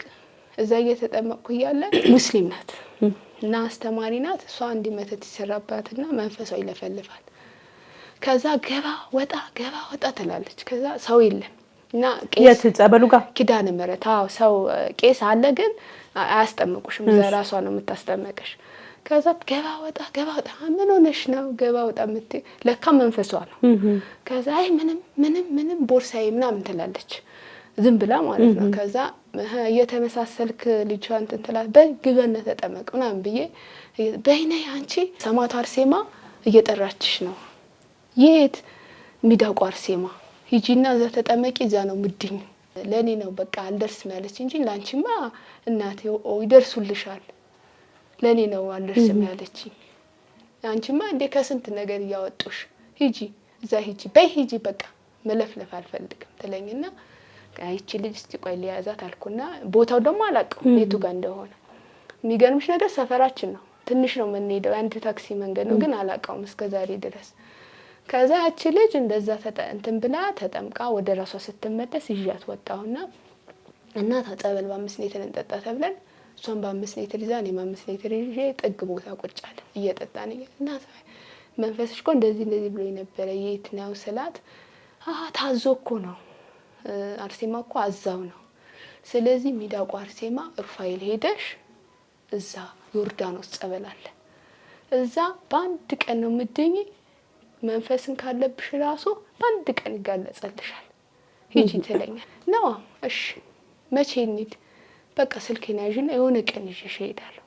እዛ እየተጠመቅኩ እያለ ሙስሊም ናት እና አስተማሪ ናት። እሷ እንዲመተት ይሰራባትና መንፈሳዊ ይለፈልፋል። ከዛ ገባ ወጣ ትላለች። ከዛ ሰው የለም እና ቄስ ጸበሉ ጋር ኪዳነ ምሕረት ሰው ቄስ አለ ግን አያስጠምቁሽም እዛ ራሷ ነው የምታስጠመቅሽ። ከዛ ገባ ወጣ ምን ሆነሽ ነው ገባ ወጣ የምትይ ለካ መንፈሷ ነው። ከዛ አይ ምንም ቦርሳዬ ምናምን ትላለች ዝም ብላ ማለት ነው። ከዛ እየተመሳሰልክ ልጅቷን እንትን ትላት በግበነ ተጠመቅ ምናምን ብዬ በይኔ አንቺ ሰማዕቱ አርሴማ እየጠራችሽ ነው የት ሚዳቋ አርሴማ ሂጂና እዛ ተጠመቂ እዛ ነው ምድኝ ለኔ ነው በቃ አልደርስም ያለች እንጂ ላንቺማ እናቴ ይደርሱልሻል ለኔ ነው አልደርስም ያለችኝ። አንቺማ እንዴ ከስንት ነገር እያወጡሽ ሂጂ እዛ ሂጂ በቃ መለፍለፍ አልፈልግም ትለኝና አይቺ ልጅ እስቲ ቆይ ሊያዛት አልኩና ቦታው ደግሞ አላውቅም ቤቱ ጋር እንደሆነ። የሚገርምሽ ነገር ሰፈራችን ነው ትንሽ ነው የምንሄደው አንድ ታክሲ መንገድ ነው ግን አላውቀውም እስከዛሬ ድረስ። ከዛ ያቺ ልጅ እንደዛ እንትን ብላ ተጠምቃ ወደ ራሷ ስትመለስ ይዣት ወጣሁና እናት ጸበል በ5 ሊትር እንጠጣ ተብለን እሷን በ5 ሊትር ይዛ እኔም 5 ሊትር ይዤ ጥግ ቦታ ቁጭ አለን እየጠጣን እናት መንፈስሽ እኮ እንደዚህ ብሎ ነበር የት ነው ስላት ታዞ እኮ ነው አርሴማ እኮ አዛው ነው። ስለዚህ ሚዳቋ አርሴማ ሩፋኤል ሄደሽ እዛ ዮርዳኖስ ጸበል አለ እዛ በአንድ ቀን ነው የምትድኚ መንፈስን ካለብሽ ራሱ በአንድ ቀን ይጋለጸልሻል ሂጂ ትለኛል ነው። እሺ መቼ እንሂድ በቃ ስልኬን ያዥና የሆነ ቀን ይዤሽ እሄዳለሁ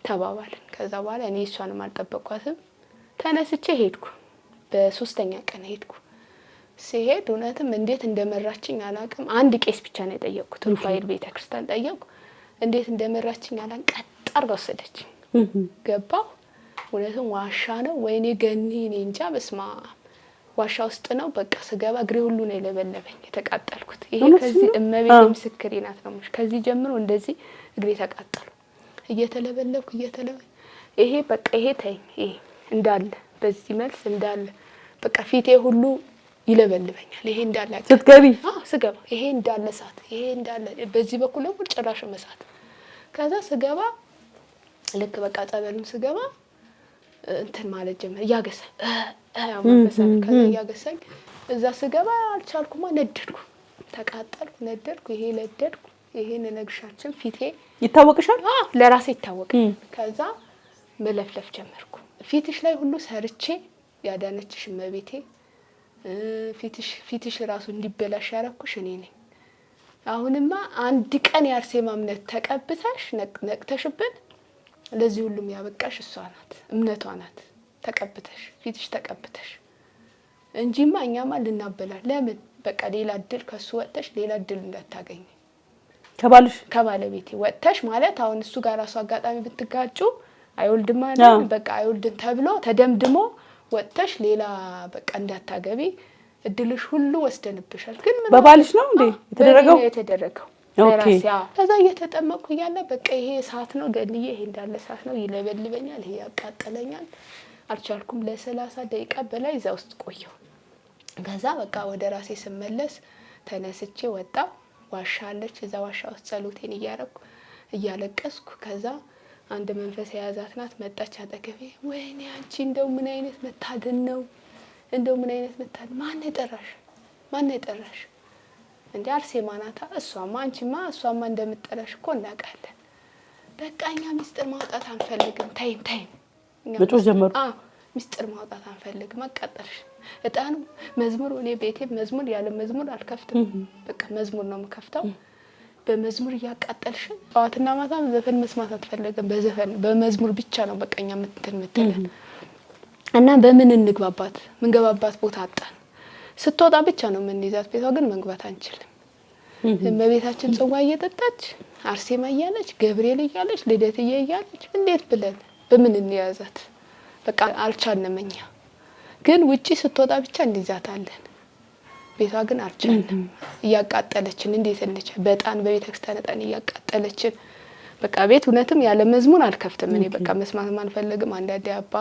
ተባባልን። ከዛ በኋላ እኔ እሷንም አልጠበቅኳትም ተነስቼ ሄድኩ። በ3ኛ ቀን ሄድኩ። ሲሄድ እውነትም እንዴት እንደመራችኝ አላውቅም። አንድ ቄስ ብቻ ነው የጠየቅኩት ሩፋኤል ቤተክርስቲያን ጠየቅኩ። እንዴት እንደመራችኝ አላውቅም። ቀጥ አድርጋ ወሰደችኝ። ገባሁ እውነትም ዋሻ ነው ወይኔ ገኒ እኔ እንጃ በስማ ዋሻ ውስጥ ነው። በቃ ስገባ እግሬ ሁሉ ነው የለበለበኝ የተቃጠልኩት። ይሄ ከዚህ እመቤቴ ምስክሬ ናት ነው ከዚህ ጀምሮ እንደዚህ እግሬ ተቃጠሉ እየተለበለብኩ ይሄ በቃ ይሄ ተይኝ ይሄ እንዳለ በዚህ መልስ እንዳለ በቃ ፊቴ ሁሉ ይለበልበኛል። ይሄ እንዳለ ስትገቢ ስገባ ይሄ እንዳለ እሳት ይሄ እንዳለ በዚህ በኩል ደግሞ ጭራሽ መሳት። ከዛ ስገባ ልክ በቃ ጸበሉን ስገባ እንትን ማለት ጀመረ እያገሰኝ ያው መሰል ከዛ እያገሰኝ እዛ ስገባ አልቻልኩማ ነደድኩ ተቃጠልኩ ነደድኩ ይሄ ለደድኩ ይሄን ነግሻችን ፊቴ ይታወቅሻል ለራሴ ይታወቅ። ከዛ መለፍለፍ ጀመርኩ ፊትሽ ላይ ሁሉ ሰርቼ ያዳነችሽ እመቤቴ ፊትሽ ራሱ እንዲበላሽ ያረኩሽ እኔ ነኝ። አሁንማ አንድ ቀን የአርሴማ እምነት ተቀብተሽ ነቅተሽብን ለዚህ ሁሉም ያበቃሽ እሷ ናት እምነቷ ናት። ተቀብተሽ ፊትሽ ተቀብተሽ እንጂማ እኛማ ልናበላሽ ለምን በቃ ሌላ እድል ከሱ ወጥተሽ ሌላ እድል እንዳታገኝ ከባለቤቴ ወጥተሽ ማለት አሁን እሱ ጋር ራሱ አጋጣሚ ብትጋጩ አይወልድም አይደል በቃ አይወልድም ተብሎ ተደምድሞ ወጥተሽ ሌላ በቃ እንዳታገቢ እድልሽ ሁሉ ወስደንብሻል። ግን ምን በባልሽ ነው እንዴ የተደረገው? ኦኬ ከዛ እየተጠመቅኩ እያለ በቃ ይሄ እሳት ነው ገንዬ ይሄ እንዳለ እሳት ነው ይለበልበኛል ይሄ ያቃጠለኛል። አልቻልኩም ለ30 ደቂቃ በላይ እዛ ውስጥ ቆየሁ። ከዛ በቃ ወደ ራሴ ስመለስ ተነስቼ ወጣሁ። ዋሻ አለች እዛ ዋሻ ውስጥ ጸሎቴን እያረኩ እያለቀስኩ ከዛ አንድ መንፈስ የያዛት ናት መጣች አጠገቤ። ወይኔ አንቺ እንደው ምን አይነት መታደን ነው እንደው ምን አይነት መታደን ማን የጠራሽ እንዴ? አርሴማ ናታ። እሷማ አንቺማ እሷማ እንደምትጠራሽ እኮ እናውቃለን። በቃ እኛ ሚስጥር ማውጣት አንፈልግም ተይም መጮ ጀመሩ። ሚስጥር ማውጣት አንፈልግም አቃጠልሽ እጣኑ መዝሙር እኔ ቤቴ መዝሙር ያለ መዝሙር አልከፍትም። በቃ መዝሙር ነው የምከፍተው። በመዝሙር እያቃጠልሽ ጠዋትና ማታ ዘፈን መስማት አትፈልግም። በመዝሙር ብቻ ነው በቃኛ ምትለን እና በምን እንግባባት ምንገባባት ቦታ አጣን። ስትወጣ ብቻ ነው የምንይዛት ቤቷ ግን መግባት አንችልም። እመቤታችን ጽዋ እየጠጣች አርሴማ እያለች ገብርኤል እያለች ልደትዬ እያለች እንዴት ብለን በምን እንያዛት? በቃ አልቻልንም። እኛ ግን ውጪ ስትወጣ ብቻ እንይዛታለን። ቤቷ ግን አልቻልንም። እያቃጠለችን እንዴት እንች በጣን በቤተክርስቲያን እጣን እያቃጠለችን በቃ ቤት እውነትም ያለ መዝሙር አልከፍትም። እኔ በቃ መስማት ማንፈልግም። አንዳንዴ አባ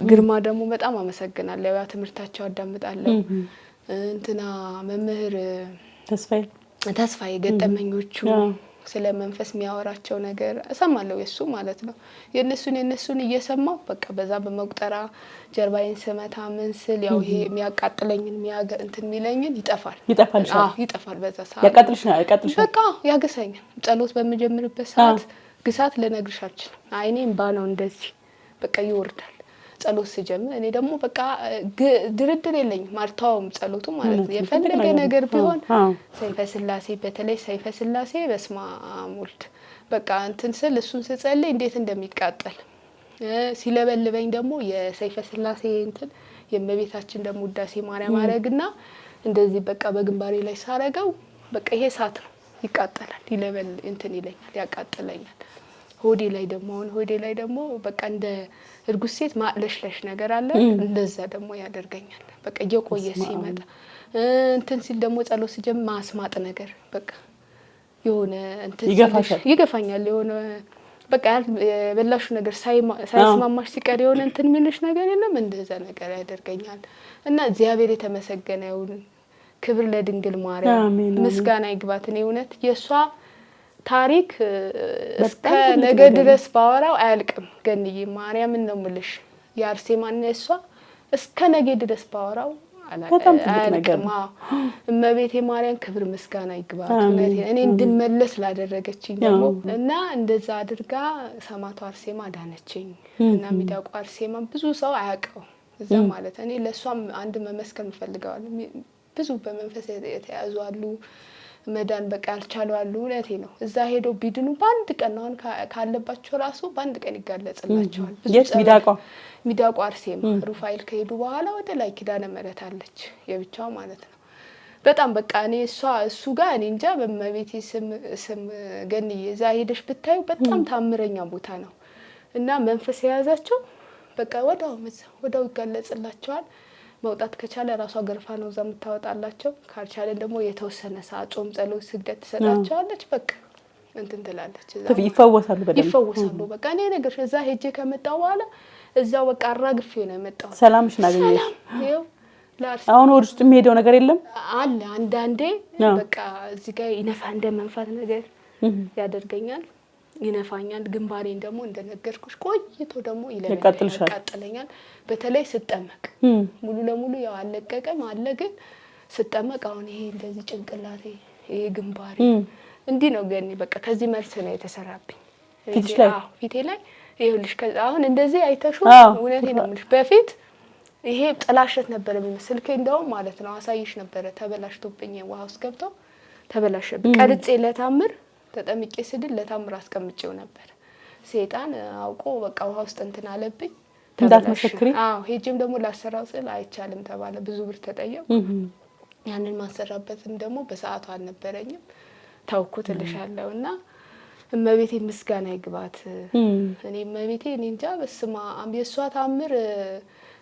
ግርማ ደግሞ በጣም አመሰግናለሁ። ያ ትምህርታቸው አዳምጣለሁ። እንትና መምህር ተስፋዬ ገጠመኞቹ ስለ መንፈስ የሚያወራቸው ነገር እሰማለሁ። የሱ ማለት ነው የነሱን እየሰማው በቃ በዛ በመቁጠራ ጀርባዬን ስመታ ምን ስል ያው ይሄ የሚያቃጥለኝን እንትን የሚለኝን ይጠፋል። በዛ ሰዓት ያቃጥልሽ በቃ ያገሰኛል። ጸሎት በመጀመርበት ሰዓት ግሳት ልነግርሽ አልችልም። አይኔም ባነው እንደዚህ በቃ ይወርዳል። ጸሎት ሲጀምር እኔ ደግሞ በቃ ድርድር የለኝም ማርታውም ጸሎቱ ማለት ነው የፈለገ ነገር ቢሆን ሰይፈ ስላሴ በተለይ ሰይፈ ስላሴ በስመ አብ ወልድ በቃ እንትን ስል እሱን ስጸልይ እንዴት እንደሚቃጠል ሲለበልበኝ ደግሞ የሰይፈ ስላሴ እንትን የእመቤታችን ደግሞ ውዳሴ ማርያም አረግና እንደዚህ በቃ በግንባሬ ላይ ሳረገው በቃ ይሄ እሳት ነው ይቃጠላል ይለበል እንትን ይለኛል ያቃጥለኛል። ሆዴ ላይ ደግሞ በቃ እንደ እርጉዝ ሴት ማለሽለሽ ነገር አለ እንደዛ ደግሞ ያደርገኛል። በቃ እየቆየ ሲመጣ እንትን ሲል ደግሞ ጸሎት ሲጀምር ማስማጥ ነገር በቃ የሆነ እንትን ይገፋኛል የሆነ በቃ የበላሹ ነገር ሳይስማማሽ ሲቀር የሆነ እንትን የሚልሽ ነገር የለም እንደዛ ነገር ያደርገኛል። እና እግዚአብሔር የተመሰገነ ይሁን። ክብር ለድንግል ማርያም ምስጋና ይግባት። እኔ እውነት የሷ ታሪክ እስከ ነገ ድረስ ባወራው አያልቅም። ገንዬ ማርያምን ነው የምልሽ የአርሴማና የሷ እስከ ነገ ድረስ ባወራው አያልቅም። እመቤቴ ማርያም ክብር ምስጋና ይግባት። እኔ እንድመለስ ላደረገችኝ ደግሞ እና እንደዛ አድርጋ ሰማዕቷ አርሴማ ዳነችኝ። እና ሚዳቋ አርሴማ ብዙ ሰው አያውቀው እዛ ማለት እኔ ለሷም አንድ መመስከር እንፈልጋለን። ብዙ በመንፈስ የተያዙ አሉ መዳን በቃ ያልቻሉ አሉ። እውነቴ ነው። እዛ ሄዶ ቢድኑ በአንድ ቀን ነው ካለባቸው ራሱ በአንድ ቀን ይጋለጽላቸዋል። ሚዳቋ አርሴማ ሩፋኤል ከሄዱ በኋላ ወደ ላይ ኪዳነ ምሕረት አለች የብቻው ማለት ነው። በጣም በቃ እኔ እሱ ጋር እኔ እንጃ በመቤቴ ስም ገንዬ እዛ ሄደሽ ብታዩ በጣም ታምረኛ ቦታ ነው። እና መንፈስ የያዛቸው በቃ ወዳው ይጋለጽላቸዋል። መውጣት ከቻለ ራሷ ገርፋ ነው እዛ የምታወጣላቸው። ካልቻለ ደግሞ የተወሰነ ሰዓት ጾም፣ ጸሎት፣ ስግደት ትሰጣቸዋለች። በቃ እንትን ትላለች። ይፈወሳሉ። በቃ እኔ ነገር እዛ ሄጄ ከመጣሁ በኋላ እዛው በቃ አራግፌ ነው የመጣው። ሰላምሽ ናገኘሽ? አሁን ወደ ውስጥ የሚሄደው ነገር የለም አለ። አንዳንዴ በቃ እዚህ ጋር ይነፋ እንደ መንፋት ነገር ያደርገኛል፣ ይነፋኛል። ግንባሬን ደግሞ እንደነገርኩሽ ቆይቶ ደግሞ ያቃጥለኛል። በተለይ ስጠመቅ ሙሉ ለሙሉ ያው አለቀቀም አለ፣ ግን ስጠመቅ አሁን ይሄ እንደዚህ ጭንቅላቴ፣ ይሄ ግንባሬ እንዲህ ነው። ግን በቃ ከዚህ መልስ ነው የተሰራብኝ ፊቴ ላይ ይኸውልሽ። አሁን እንደዚህ አይተሹ እውነቴ ነው የምልሽ። በፊት ይሄ ጥላሸት ነበር የሚመስል ስልኬ እንደውም ማለት ነው አሳይሽ ነበር። ተበላሽቶብኝ ውሃ ውስጥ ገብቶ ተበላሸብኝ። ቀርጬ ለታምር ተጠምቄ ስድል ለታምር አስቀምጬው ነበር። ሰይጣን አውቆ በቃ ውሃ ውስጥ እንትን አለብኝ። እንዳትመሰክሪ? አዎ ሄጄም ደግሞ ላሰራው ስል አይቻልም ተባለ። ብዙ ብር ተጠየቁ። ያንን ማሰራበትም ደግሞ በሰዓቱ አልነበረኝም። ተውኩት እልሻለሁና እመቤቴ ምስጋና ይግባት። እኔ እመቤቴ እኔ እንጃ በስማ የሷ ታምር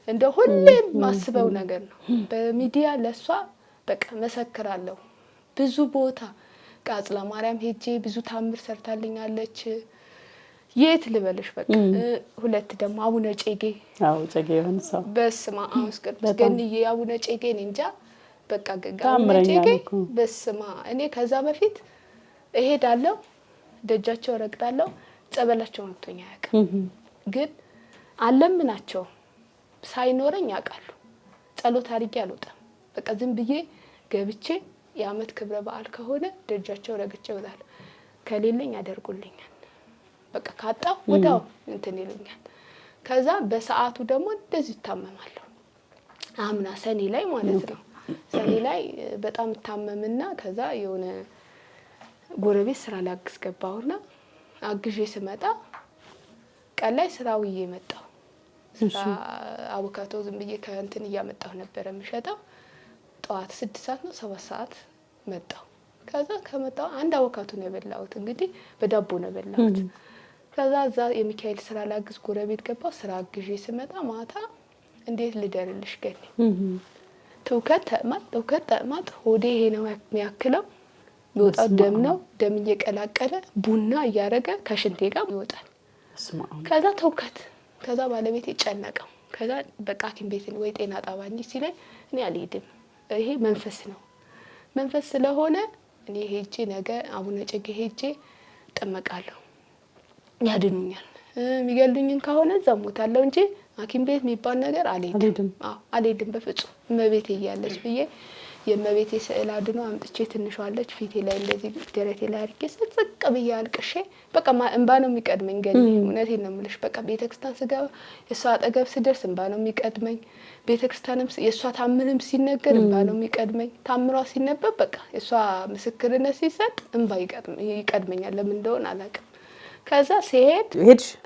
እንደ ሁሌም ማስበው ነገር ነው። በሚዲያ ለሷ በቃ መሰክራለሁ። ብዙ ቦታ ቃጽላ ማርያም ሄጄ ብዙ ታምር ሰርታልኛለች። የት ልበልሽ በቃ ሁለት ደግሞ አቡነ ጨጌ ጨጌ ይሆንሳው በስማ ቅዱስ ገንዬ አቡነ ጨጌ እኔ እንጃ በቃ አቡነ ጨጌ በስማ እኔ ከዛ በፊት እሄዳለሁ፣ ደጃቸው ረግጣለሁ። ጸበላቸው መጥቶኛ ያውቃል፣ ግን አለምናቸው ሳይኖረኝ ያውቃሉ። ጸሎት አድርጌ አልወጣም። በቃ ዝም ብዬ ገብቼ የዓመት ክብረ በዓል ከሆነ ደጃቸው ረግጬ እወጣለሁ። ከሌለኝ ያደርጉልኛል። በቃ ካጣው ወዳው እንትን ይሉኛል። ከዛ በሰዓቱ ደግሞ እንደዚህ ታመማለሁ። አምና ሰኔ ላይ ማለት ነው። ሰኔ ላይ በጣም ታመምና ከዛ የሆነ ጎረቤት ስራ ላግዝ ገባሁና አግዤ ስመጣ ቀን ላይ ስራው እየመጣው ስራ አቮካዶ ዝም ብዬ ከእንትን እያመጣሁ ነበር የምሸጠው። ጠዋት 6 ሰዓት ነው 7 ሰዓት መጣሁ። ከዛ ከመጣሁ አንድ አቮካዶ ነው የበላሁት። እንግዲህ በዳቦ ነው የበላሁት። ከዛ እዛ የሚካኤል ስራ ላግዝ ጎረቤት ገባሁ። ስራ አግዤ ስመጣ ማታ እንዴት ልደርልሽ ገኒ ትውከት ተማት ሆዴ ይሄ ነው የሚያክለው። ይወጣው ደም ነው። ደም እየቀላቀለ ቡና እያረገ ከሽንቴ ጋር ይወጣል። ከዛ ተውከት ከዛ ባለቤቴ ጨነቀው። ከዛ በቃ ሐኪም ቤት ወይ ጤና ጣቢያ እንጂ ሲለኝ እኔ አልሄድም፣ ይሄ መንፈስ ነው። መንፈስ ስለሆነ እኔ ሄጄ ነገ አቡነ ጨጌ ሄጄ እጠመቃለሁ፣ ያድኑኛል። የሚገሉኝን ከሆነ እዛው ሞታለሁ እንጂ ሐኪም ቤት የሚባል ነገር አልሄድም። አልሄድም በፍጹም እመቤቴ እያለች ብዬ የእመቤቴ ስዕል አድኖ አምጥቼ ትንሿለች ፊቴ ላይ እንደዚህ ደረቴ ላይ አድርጌ ስጽቅ ብዬ አልቅሼ በቃ እንባ ነው የሚቀድመኝ። ገኒ እውነቴን ነው የምልሽ። በቃ ቤተክርስቲያን ስገባ የእሷ አጠገብ ስደርስ እንባ ነው የሚቀድመኝ። ቤተክርስቲያንም የእሷ ታምርም ሲነገር እንባ ነው የሚቀድመኝ። ታምሯ ሲነበብ በቃ የእሷ ምስክርነት ሲሰጥ እንባ ይቀድመኛል። ለምን እንደሆነ አላውቅም። ከዛ ሲሄድ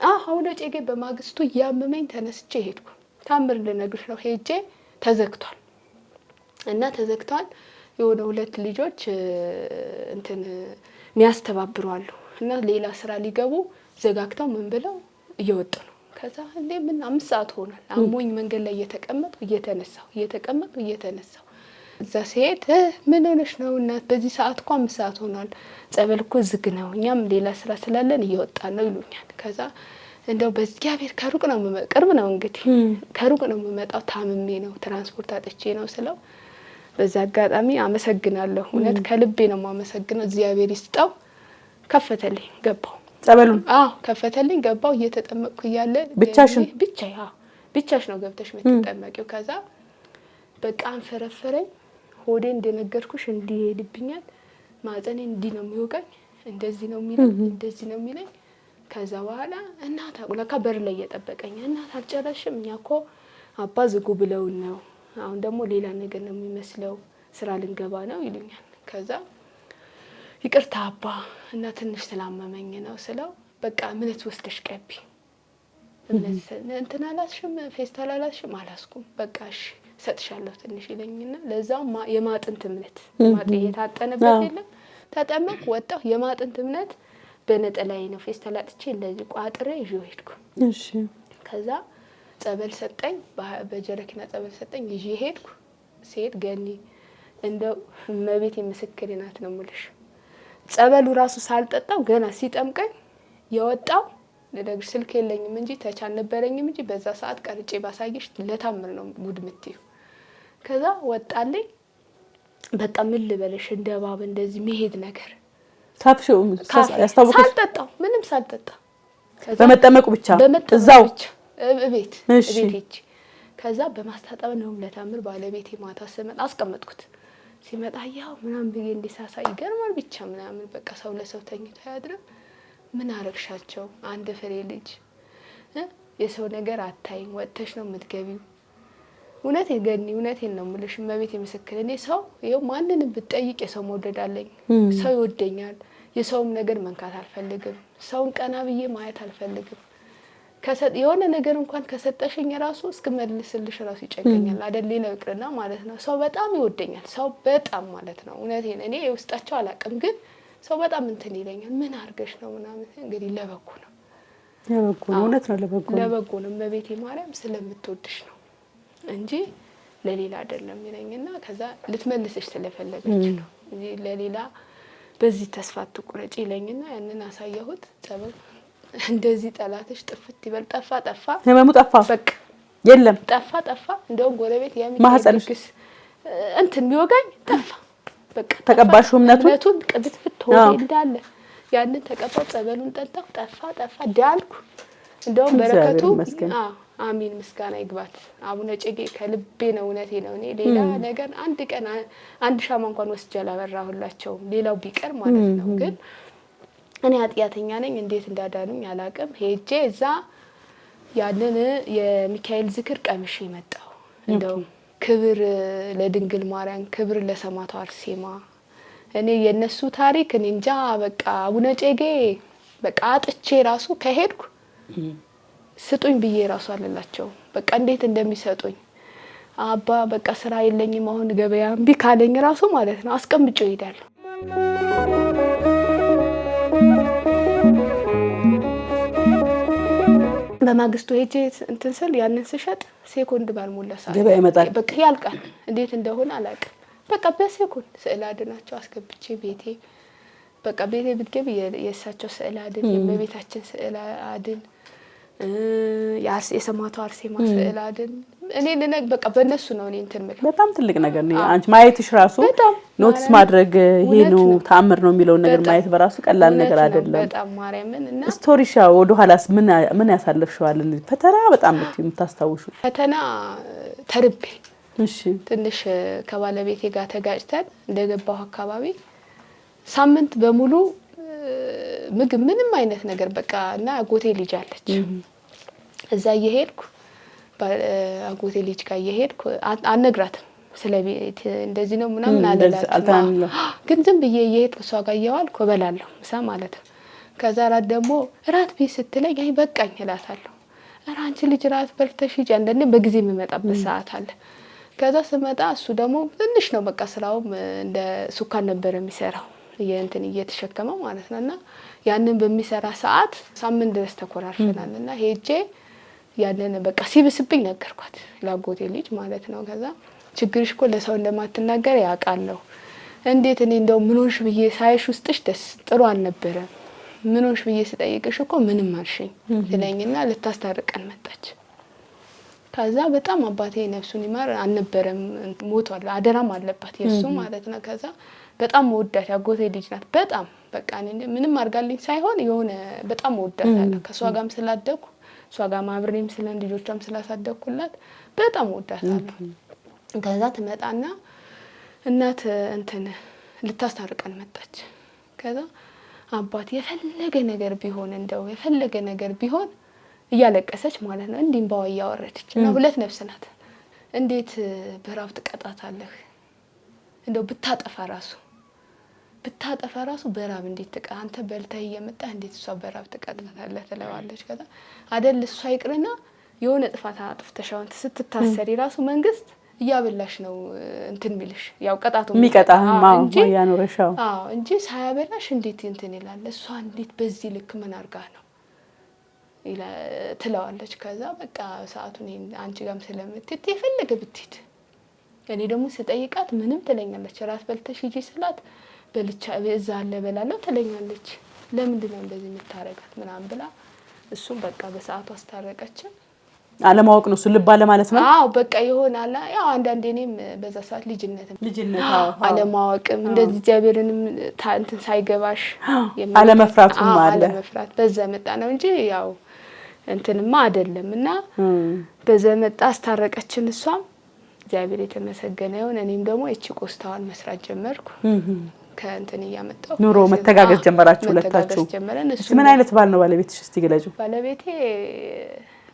አሁን ጨጌ በማግስቱ እያመመኝ ተነስቼ ሄድኩ። ታምር ልነግርሽ ነው። ሄጄ ተዘግቷል እና ተዘግቷል። የሆነ 2 ልጆች እንትን የሚያስተባብሩ አሉ እና ሌላ ስራ ሊገቡ ዘጋግተው ምን ብለው እየወጡ ነው። ከዛ እንዴ ምን 5 ሰዓት ሆኗል። አሞኝ መንገድ ላይ እየተቀመጥኩ እየተነሳሁ እዛ ሲሄድ ምን ሆነሽ ነው እናት በዚህ ሰዓት እኮ 5 ሰዓት ሆኗል፣ ጸበል እኮ ዝግ ነው፣ እኛም ሌላ ስራ ስላለን እየወጣን ነው ይሉኛል። ከዛ እንደው በእግዚአብሔር ከሩቅ ነው ቅርብ ነው እንግዲህ ከሩቅ ነው የምመጣው፣ ታምሜ ነው ትራንስፖርት አጥቼ ነው ስለው በዛ አጋጣሚ አመሰግናለሁ። እውነት ከልቤ ነው የማመሰግነው። እግዚአብሔር ይስጣው። ከፈተልኝ ገባው ጸበሉን። ከፈተልኝ ገባው። እየተጠመቅኩ እያለ ብቻሽ ነው ገብተሽ የምትጠመቂው። ከዛ በቃ አንፈረፈረኝ። ሆዴ እንደነገርኩሽ እንዲሄድብኛል። ማጸኔ እንዲህ ነው የሚወጋኝ፣ እንደዚህ ነው የሚለኝ። ከዛ በኋላ እናት አቁለካ በር ላይ እየጠበቀኝ እናት አልጨረሽም፣ እኛ እኮ አባ ዝጉ ብለውን ነው፣ አሁን ደግሞ ሌላ ነገር ነው የሚመስለው፣ ስራ ልንገባ ነው ይሉኛል። ከዛ ይቅርታ አባ እና ትንሽ ስላመመኝ ነው ስለው በቃ እምነት ወስደሽ ቀቢ፣ እምነት እንትን አላስሽም፣ ፌስታል አላስሽም፣ አላስኩም፣ በቃ እሺ እሰጥሻለሁ ትንሽ ይለኝና ለዛው የማጥንት እምነት ማጥ የታጠነበት የለም ተጠመቅ ወጣሁ። የማጥንት እምነት በነጠላዬ ነው ፌስታል አጥቼ እንደዚህ ቋጥሬ ይዤው ሄድኩ። እሺ ከዛ ጸበል ሰጠኝ፣ በጀረኪና ጸበል ሰጠኝ፣ ይዤ ሄድኩ። ሴት ገኒ እንደው እመቤቴ ምስክሬ ናት ነው የምልሽ። ጸበሉ ራሱ ሳልጠጣው ገና ሲጠምቀኝ የወጣው ለደግ ስልክ የለኝም እንጂ ተች አልነበረኝም እንጂ በዛ ሰዓት ቀርጬ ባሳየሽ ለታምር ነው ጉድ የምትይው። ከዛ ወጣልኝ። በቃ ምን ልበለሽ እንደ እባብ እንደዚህ መሄድ ነገር ታፍሽው ያስታውቅሽ? ሳልጠጣው ምንም ሳልጠጣ በመጠመቁ ብቻ እዛው ቤት ሄጄ ከዛ በማስታጠብ ነው ለታምር ባለቤቴ ማታ ስመጣ አስቀመጥኩት። ሲመጣ ያው ምናምን ብዬ እንዲሳሳ ይገርማል ብቻ ምናምን በቃ ሰው ለሰው ተኝቶ አያድርም። ምን አረግሻቸው? አንድ ፍሬ ልጅ የሰው ነገር አታይም፣ ወጥተሽ ነው የምትገቢው። እውነቴን ገኒ እውነቴን ነው የምልሽ እመቤቴ ምስክር። እኔ ሰው ይኸው ማንንም ብትጠይቅ የሰው መውደድ አለኝ። ሰው ይወደኛል። የሰውም ነገር መንካት አልፈልግም። ሰውን ቀና ብዬ ማየት አልፈልግም። የሆነ ነገር እንኳን ከሰጠሽኝ ራሱ እስክመልስልሽ ራሱ ይጨንቀኛል። አይደል ሌላው ይቅርና ማለት ነው። ሰው በጣም ይወደኛል። ሰው በጣም ማለት ነው እውነቴን እኔ የውስጣቸው አላውቅም፣ ግን ሰው በጣም እንትን ይለኛል። ምን አድርገሽ ነው ምናምን እንግዲህ ለበጎ ነው እውነት ነው ለበጎ ነው እመቤቴ ማርያም ስለምትወድሽ ነው እንጂ ለሌላ አይደለም ይለኝና ከዛ ልትመልስሽ ስለፈለገች ነው እንጂ ለሌላ በዚህ ተስፋ አትቁረጪ ይለኝና ያንን አሳየሁት። ጸበል እንደዚህ ጠላትሽ ጥፍት ይበል ጠፋ ህመሙ ጠፋ በቃ የለም ጠፋ እንደውም ጎረቤት የሚያምጥልክስ እንትን ቢወጋኝ ጠፋ በቃ ተቀባሹ እምነቱን ቅብት ፍትሆነ እንዳለ ያንን ተቀባው ጸበሉን ጠጣው ጠፋ ዳልኩ። እንደውም በረከቱ አሚን ምስጋና ይግባት አቡነ እጨጌ ከልቤ ነው እውነቴ ነው። እኔ ሌላ ነገር አንድ ቀን አንድ ሻማ እንኳን ወስጄ አላበራሁላቸው ሌላው ቢቀር ማለት ነው። ግን እኔ ኃጢአተኛ ነኝ እንዴት እንዳዳኑኝ አላቅም። ሄጄ እዛ ያንን የሚካኤል ዝክር ቀምሼ መጣሁ። እንደውም ክብር ለድንግል ማርያም ክብር ለሰማዕቷ አርሴማ። እኔ የነሱ ታሪክ እኔ እንጃ በቃ አቡነ እጨጌ በቃ አጥቼ ራሱ ከሄድኩ ስጡኝ ብዬ ራሱ አለላቸው በቃ እንዴት እንደሚሰጡኝ አባ በቃ ስራ የለኝም አሁን ገበያ እምቢ ካለኝ ራሱ ማለት ነው አስቀምጬው እሄዳለሁ። በማግስቱ ሄጄ እንትን ስል ያንን ስሸጥ ሴኮንድ ባልሞላ ሰዓት ገበያ ይመጣል በቃ ያልቃል። እንዴት እንደሆነ አላውቅም። በቃ በሴኮንድ ስዕል አድናቸው አስገብቼ ቤቴ በቃ ቤቴ ብትገቢ የእሳቸው ስዕል አድን የእመቤታችን ስዕል አድን የሰማዕቷ አርሴማ ስዕል አድን እኔ ለነግ በቃ በእነሱ ነው እኔ እንትን ማለት በጣም ትልቅ ነገር ነው። አንቺ ማየትሽ ራሱ ኖትስ ማድረግ ይሄ ነው ተአምር ነው የሚለው ነገር ማየት በራሱ ቀላል ነገር አይደለም። በጣም ማርያምን እና ስቶሪሻ ወደ ኋላስ ምን ያሳለፍሽዋል? ፈተና በጣም የምታስታውሹ ፈተና ተርቤ እሺ ትንሽ ከባለቤቴ ጋር ተጋጭተን እንደገባው አካባቢ ሳምንት በሙሉ ምግብ ምንም አይነት ነገር በቃ እና አጎቴ ልጅ አለች እዛ እየሄድኩ አጎቴ ልጅ ጋር እየሄድኩ አልነግራትም ስለቤት እንደዚህ ነው ምናምን አለላትም። ግን ዝም ብዬ እየሄድኩ እሷ ጋር እየዋልኩ እበላለሁ ምሳ ማለት ነው። ከዛ ራት ደግሞ ራት ቤት ስትለኝ አይ በቃኝ እላታለሁ። ኧረ አንቺ ልጅ ራት በልተሽ ሂጂ አንዳንዴ በጊዜ የምመጣበት ሰዓት አለ። ከዛ ስመጣ እሱ ደግሞ ትንሽ ነው በቃ ስራውም እንደ ሱካን ነበር የሚሰራው የእንትን እየተሸከመው ማለት ነውና ያንን በሚሰራ ሰዓት ሳምንት ድረስ ተኮራርፈናልና ሄጄ ያንን በቃ ሲብስብኝ ነገርኳት ላጎቴ ልጅ ማለት ነው። ከዛ ችግርሽ እኮ ለሰው እንደማትናገር ያውቃለሁ። እንዴት እኔ እንደው ምን ሆንሽ ብዬ ሳይሽ ውስጥሽ ደስ ጥሩ አልነበረም። ምን ሆንሽ ብዬ ስጠይቅሽ እኮ ምንም አልሽኝ ስለኝና ልታስታርቀን መጣች። ከዛ በጣም አባቴ ነፍሱን ይማር አልነበረም ሞቷል። አደራም አለባት የሱ ማለት ነው። ከዛ በጣም ወዳት ያጎቴ ልጅ ናት። በጣም በቃ እኔ ምንም አርጋልኝ ሳይሆን የሆነ በጣም ወዳታለሁ። ከሷ ጋርም ስላደኩ እሷ ጋር ማብሬም ስለን ልጆቿም ስላሳደኩላት በጣም ወዳታለሁ። ከዛ ትመጣና እናት እንትን ልታስታርቀን መጣች። ከዛ አባት የፈለገ ነገር ቢሆን እንደው የፈለገ ነገር ቢሆን እያለቀሰች ማለት ነው እንዲህ ባው እያወረደች እና ሁለት ነፍስ ናት። እንዴት በራብ ትቀጣታለህ? እንደው ብታጠፋ ራሱ በራብ እንዴት አንተ በልተህ እየመጣህ እንዴት እሷ በራብ ትቀጣታለህ ትለዋለች። ከዛ አይደል እሷ ይቅርና የሆነ ጥፋት አጥፍተሻው ስትታሰሪ ራሱ መንግስት እያበላሽ ነው እንትን ሚልሽ ያው ቀጣቱ የሚቀጣማ ያኖረሻው እንጂ ሳያበላሽ እንዴት እንትን ይላል። እሷ እንዴት በዚህ ልክ ምን አርጋ ነው ትለዋለች። ከዛ በቃ ሰዓቱን አንቺ ጋርም ስለምትት የፈለገ ብትሄድ እኔ ደግሞ ስጠይቃት ምንም ትለኛለች። ራስ በልተሽ ሂጂ ስላት በልቻ እዛ አለ በላለሁ ትለኛለች። ለምንድን ነው እንደዚህ የምታረጋት ምናምን ብላ እሱም በቃ በሰዓቱ አስታረቀችን። አለማወቅ ነው እሱ ልብ አለ ማለት ነው። አዎ በቃ ይሆናል። ያው አንዳንዴ እኔም በዛ ሰዓት ልጅነት አለማወቅም እንደዚህ እግዚአብሔርንም እንትን ሳይገባሽ አለመፍራቱም አለ አለመፍራት በዛ መጣ ነው እንጂ ያው እንትንማ አይደለም። እና በዛ መጣ አስታረቀችን እሷም እግዚአብሔር የተመሰገነ ይሁን። እኔም ደግሞ እቺ ቆስታዋን መስራት ጀመርኩ። ከእንትን እያመጣው ኑሮ መተጋገዝ ጀመራችሁ ሁለታችሁ። ምን አይነት ባል ነው ባለቤትሽ? እስቲ ገለጹ። ባለቤቴ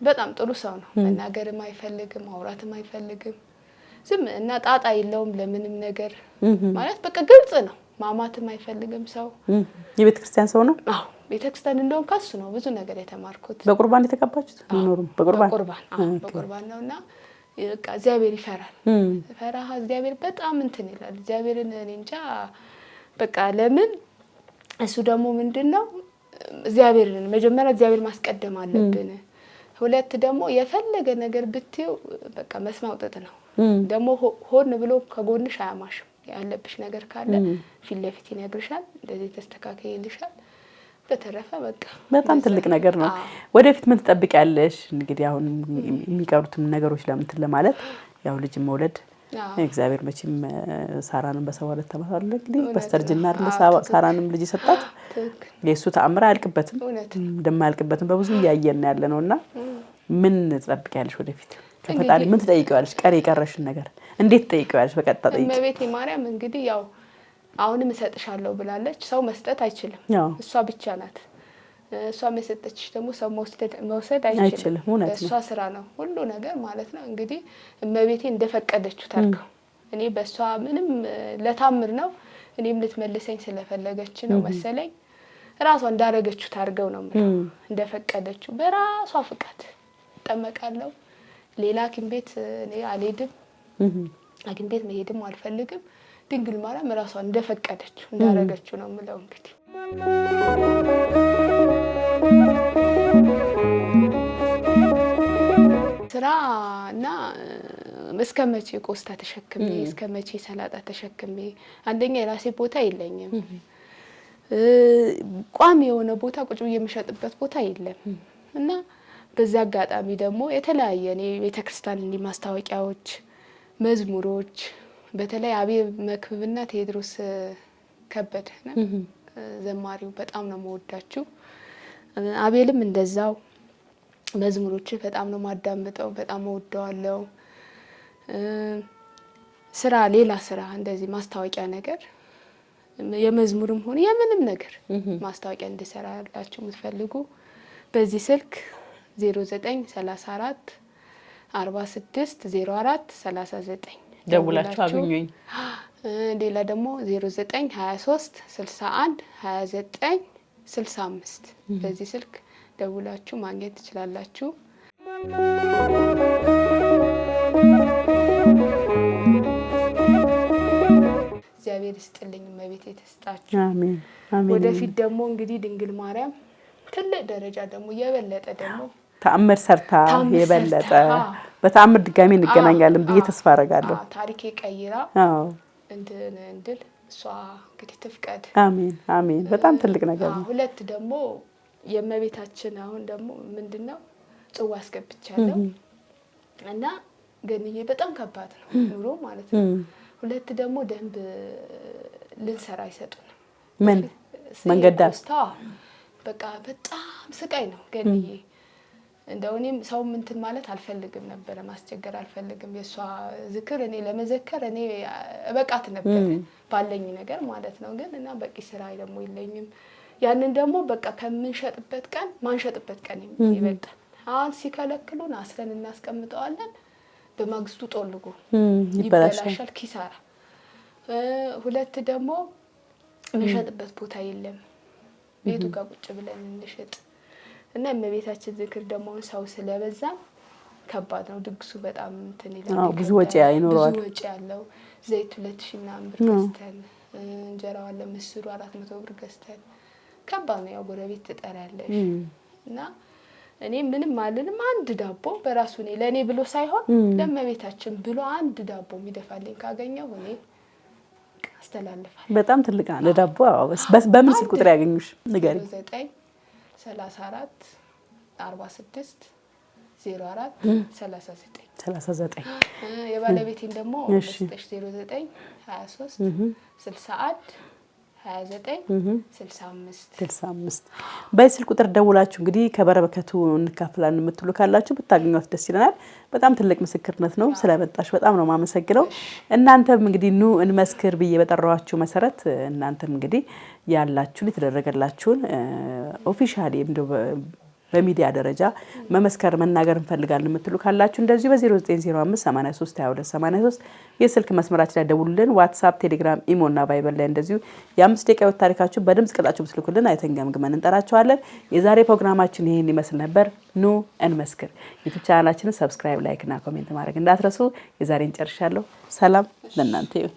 በጣም ጥሩ ሰው ነው። መናገርም አይፈልግም፣ ማውራትም አይፈልግም። ዝም እና ጣጣ የለውም ለምንም ነገር ማለት በቃ ግልጽ ነው። ማማትም አይፈልግም ሰው። የቤተ ክርስቲያን ሰው ነው? አዎ ቤተ ክርስቲያን እንደውም ከሱ ነው ብዙ ነገር የተማርኩት። በቁርባን የተቀባችሁት? ኑሮም በቁርባን ነውና በቃ እግዚአብሔር ይፈራል። ፈራሃ እግዚአብሔር በጣም እንትን ይላል። እግዚአብሔርን እኔ እንጃ በቃ ለምን እሱ ደግሞ ምንድነው እግዚአብሔርን መጀመሪያ እግዚአብሔር ማስቀደም አለብን። ሁለት ደግሞ የፈለገ ነገር ብትዩ በቃ መስማው ጥጥ ነው። ደግሞ ሆን ብሎ ከጎንሽ አያማሽም። ያለብሽ ነገር ካለ ፊት ለፊት ይነግርሻል፣ እንደዚህ ተስተካክለልሻል። በተረፈ በቃ በጣም ትልቅ ነገር ነው። ወደፊት ምን ትጠብቂያለሽ? እንግዲህ አሁን የሚቀሩትም ነገሮች ለምንትን ለማለት ያው ልጅ መውለድ እግዚአብሔር መቼም ሳራንም በ72 ዓመት አለ እንግዲህ በስተርጅና አይደል ሳራንም ልጅ ሰጣት። የሱ ተአምር አያልቅበትም እንደማያልቅበትም በብዙ እያየን ያለ ነውና ምን ትጠብቂያለሽ ወደፊት? ከፈጣሪ ምን ትጠይቂዋለሽ? ቀሪ የቀረሽን ነገር እንዴት ትጠይቂዋለሽ? በቀጥታ ጠይቂ። እመቤቴ ማርያም እንግዲህ ያው አሁንም እሰጥሻለሁ ብላለች። ሰው መስጠት አይችልም፣ እሷ ብቻ ናት። እሷ የሰጠችሽ ደግሞ ሰው መውሰድ አይችልም። እሷ ስራ ነው ሁሉ ነገር ማለት ነው። እንግዲህ እመቤቴ እንደፈቀደችው ታርገው። እኔ በሷ ምንም ለታምር ነው እኔም ልትመልሰኝ ስለፈለገች ነው መሰለኝ ራሷ እንዳረገችው ታርገው ነው ማለት እንደፈቀደችው በራሷ ፍቃድ ጠመቃለሁ። ሌላ ሐኪም ቤት እኔ አልሄድም፣ ሐኪም ቤት መሄድም አልፈልግም። ድንግል ማርያም ራሷ እንደፈቀደችው እንዳረገችው ነው የምለው። እንግዲህ ስራና እስከመቼ ቆስታ ተሸክሜ እስከመቼ ሰላጣ ተሸክሜ? አንደኛ የራሴ ቦታ የለኝም፣ ቋሚ የሆነ ቦታ ቁጭ ብዬ የምሸጥበት ቦታ የለም። እና በዛ አጋጣሚ ደግሞ የተለያየ እኔ ቤተክርስቲያን እንዲ ማስታወቂያዎች፣ መዝሙሮች በተለይ አቤል መክብብና ቴዎድሮስ ከበደ ዘማሪው በጣም ነው የምወዳችሁ። አቤልም እንደዛው መዝሙሮች በጣም ነው ማዳምጠው፣ በጣም እወደዋለሁ። ስራ ሌላ ስራ እንደዚህ ማስታወቂያ ነገር የመዝሙርም ሆነ የምንም ነገር ማስታወቂያ እንድሰራላችሁ የምትፈልጉ በዚህ ስልክ 0934 46 04 39 ደውላችሁ አግኙኝ። ሌላ ደግሞ 0923 61 29 65 በዚህ ስልክ ደውላችሁ ማግኘት ትችላላችሁ። እግዚአብሔር ይስጥልኝ፣ እመቤቴ ተስጣችሁ። አሜን አሜን። ወደፊት ደግሞ እንግዲህ ድንግል ማርያም ትልቅ ደረጃ ደግሞ የበለጠ ደግሞ ተአምር ሰርታ የበለጠ በተአምር ድጋሜ እንገናኛለን ብዬ ተስፋ አደርጋለሁ። ታሪኬ ቀይራ እንድል እሷ እንግዲህ ትፍቀድ። አሜን አሜን። በጣም ትልቅ ነገር ነው። ሁለት ደግሞ የእመቤታችን አሁን ደግሞ ምንድነው ጽዋ አስገብቻለሁ እና ገንዬ በጣም ከባድ ነው ኑሮ ማለት ነው። ሁለት ደግሞ ደንብ ልንሰራ አይሰጡንም። ምን መንገድ ዳር በቃ በጣም ስቃይ ነው ገንዬ። እንደው እኔም ሰው እንትን ማለት አልፈልግም ነበር፣ ማስቸገር አልፈልግም። የሷ ዝክር እኔ ለመዘከር እኔ በቃት ነበር ባለኝ ነገር ማለት ነው። ግን እና በቂ ስራ ደግሞ የለኝም። ያንን ደግሞ በቃ ከምንሸጥበት ቀን ማንሸጥበት ቀን ይበልጣል። አሁን ሲከለክሉን አስረን እናስቀምጠዋለን፣ በማግስቱ ጦልጎ ይበላሻል፣ ኪሳራ። ሁለት ደግሞ መሸጥበት ቦታ የለም፣ ቤቱ ጋር ቁጭ ብለን እንሽጥ እና የእመቤታችን ዝክር ደግሞ ሰው ስለበዛ ከባድ ነው ድግሱ በጣም እንትን ይላል። ብዙ ወጪ አይኖረዋል። ብዙ ወጪ ያለው ዘይት 2000 ምናምን ብር ገዝተን እንጀራው አለ ምስሩ 400 ብር ገዝተን ከባድ ነው። ያው ጎረቤት ትጠሪያለሽ እና እኔ ምንም አልልም። አንድ ዳቦ በራሱ እኔ ለኔ ብሎ ሳይሆን ለመቤታችን ብሎ አንድ ዳቦ የሚደፋልኝ ካገኘው እኔ አስተላልፋለሁ። በጣም ትልቅ ነው ለዳቦ። በምን ስልክ ቁጥር ያገኙሽ ንገሪ? 9 34 46 04 39 የባለቤቴን ደግሞ 09 23 61 29 65 በስልክ ቁጥር ደውላችሁ እንግዲህ ከበረከቱ እንካፍላለን የምትሉ ካላችሁ ብታገኙት ደስ ይለናል። በጣም ትልቅ ምስክርነት ነው። ስለመጣሽ በጣም ነው ማመሰግነው። እናንተም እንግዲህ ኑ እንመስክር ብዬ በጠራዋችሁ መሰረት እናንተም እንግዲህ ያላችሁን የተደረገላችሁን ኦፊሻሊ እንደው በሚዲያ ደረጃ መመስከር መናገር እንፈልጋለን የምትሉ ካላችሁ እንደዚሁ በ0905 83 22 83 የስልክ መስመራችን ላይ ደውሉልን። ዋትስአፕ፣ ቴሌግራም፣ ኢሞ እና ቫይበር ላይ እንደዚሁ የ5 ደቂቃ ታሪካችሁ በድምጽ ቀጣችሁ ብትልኩልን አይተን ገምግመን እንጠራችኋለን። የዛሬ ፕሮግራማችን ይሄን ይመስል ነበር። ኑ እንመስክር። ዩቲዩብ ቻናላችንን ሰብስክራይብ፣ ላይክ እና ኮሜንት ማድረግ እንዳትረሱ። የዛሬን ጨርሻለሁ። ሰላም ለእናንተ ይሁን።